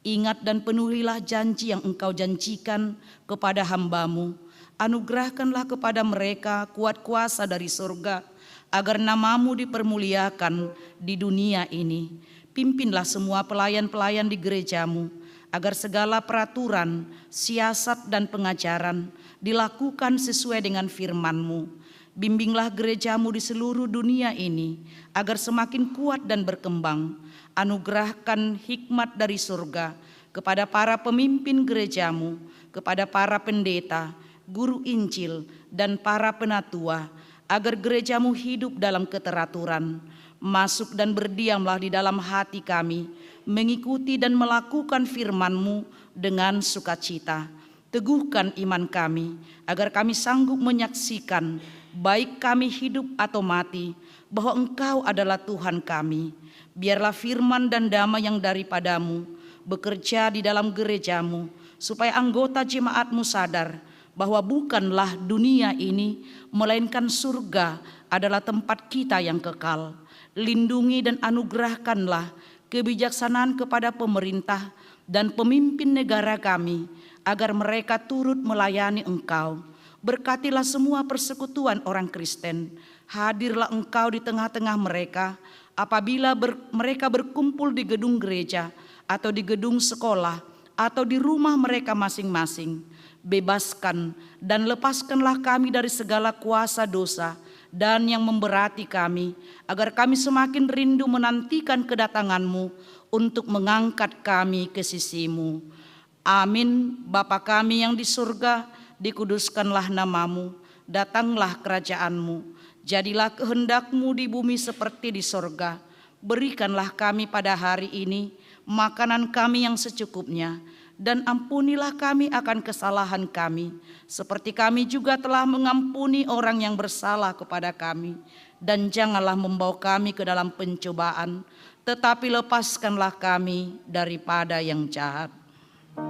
Ingat dan penuhilah janji yang Engkau janjikan kepada hamba-Mu. Anugerahkanlah kepada mereka kuat kuasa dari surga, agar nama-Mu dipermuliakan di dunia ini. Pimpinlah semua pelayan-pelayan di gerejamu, agar segala peraturan, siasat dan pengajaran dilakukan sesuai dengan firman-Mu. Bimbinglah gerejamu di seluruh dunia ini agar semakin kuat dan berkembang. Anugerahkan hikmat dari surga kepada para pemimpin gerejamu, kepada para pendeta, guru Injil, dan para penatua, agar gerejamu hidup dalam keteraturan. Masuk dan berdiamlah di dalam hati kami, mengikuti dan melakukan firman-Mu dengan sukacita. Teguhkan iman kami, agar kami sanggup menyaksikan, baik kami hidup atau mati, bahwa Engkau adalah Tuhan kami. Biarlah firman dan damai yang daripada-Mu bekerja di dalam gerejamu, supaya anggota jemaat-Mu sadar bahwa bukanlah dunia ini, melainkan surga adalah tempat kita yang kekal. Lindungi dan anugerahkanlah kebijaksanaan kepada pemerintah dan pemimpin negara kami, agar mereka turut melayani Engkau. Berkatilah semua persekutuan orang Kristen. Hadirlah Engkau di tengah-tengah mereka apabila mereka berkumpul di gedung gereja atau di gedung sekolah atau di rumah mereka masing-masing. Bebaskan dan lepaskanlah kami dari segala kuasa dosa dan yang memberati kami, agar kami semakin rindu menantikan kedatangan-Mu untuk mengangkat kami ke sisi-Mu. Amin. Bapa kami yang di surga, dikuduskanlah nama-Mu, datanglah kerajaan-Mu, jadilah kehendak-Mu di bumi seperti di sorga. Berikanlah kami pada hari ini makanan kami yang secukupnya, dan ampunilah kami akan kesalahan kami, seperti kami juga telah mengampuni orang yang bersalah kepada kami. Dan janganlah membawa kami ke dalam pencobaan, tetapi lepaskanlah kami daripada yang jahat. Kau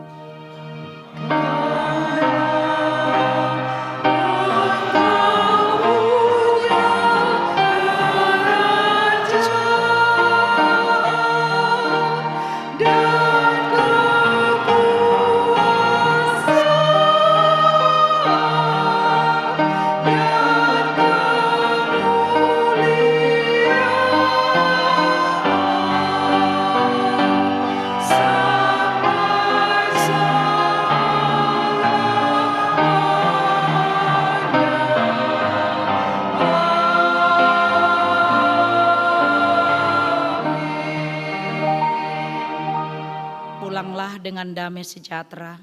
dengan damai sejahtera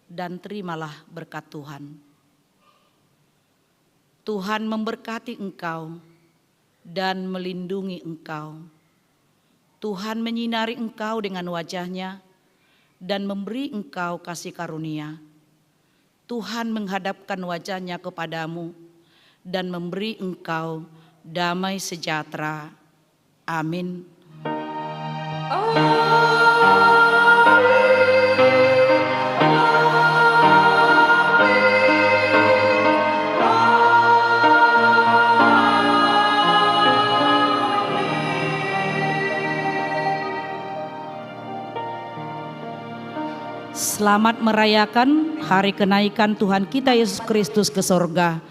dan terimalah berkat Tuhan. Tuhan memberkati engkau dan melindungi engkau. Tuhan menyinari engkau dengan wajah-Nya dan memberi engkau kasih karunia. Tuhan menghadapkan wajah-Nya kepadamu dan memberi engkau damai sejahtera. Amin. Selamat merayakan hari kenaikan Tuhan kita Yesus Kristus ke sorga.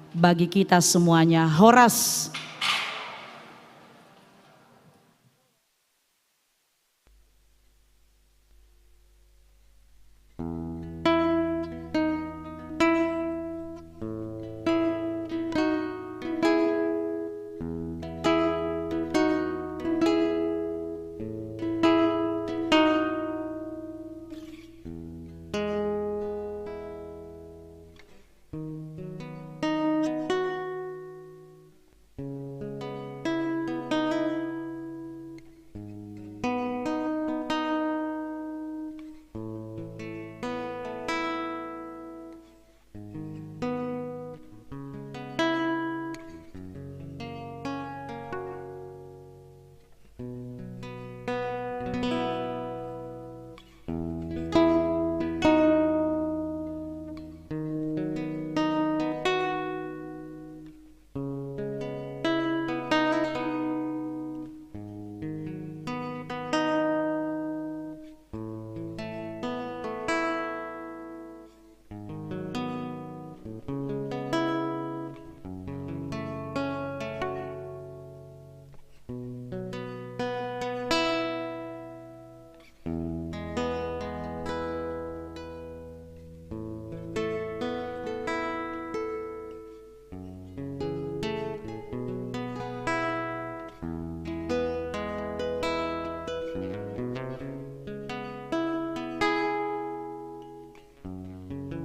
Bagi kita semuanya, Horas.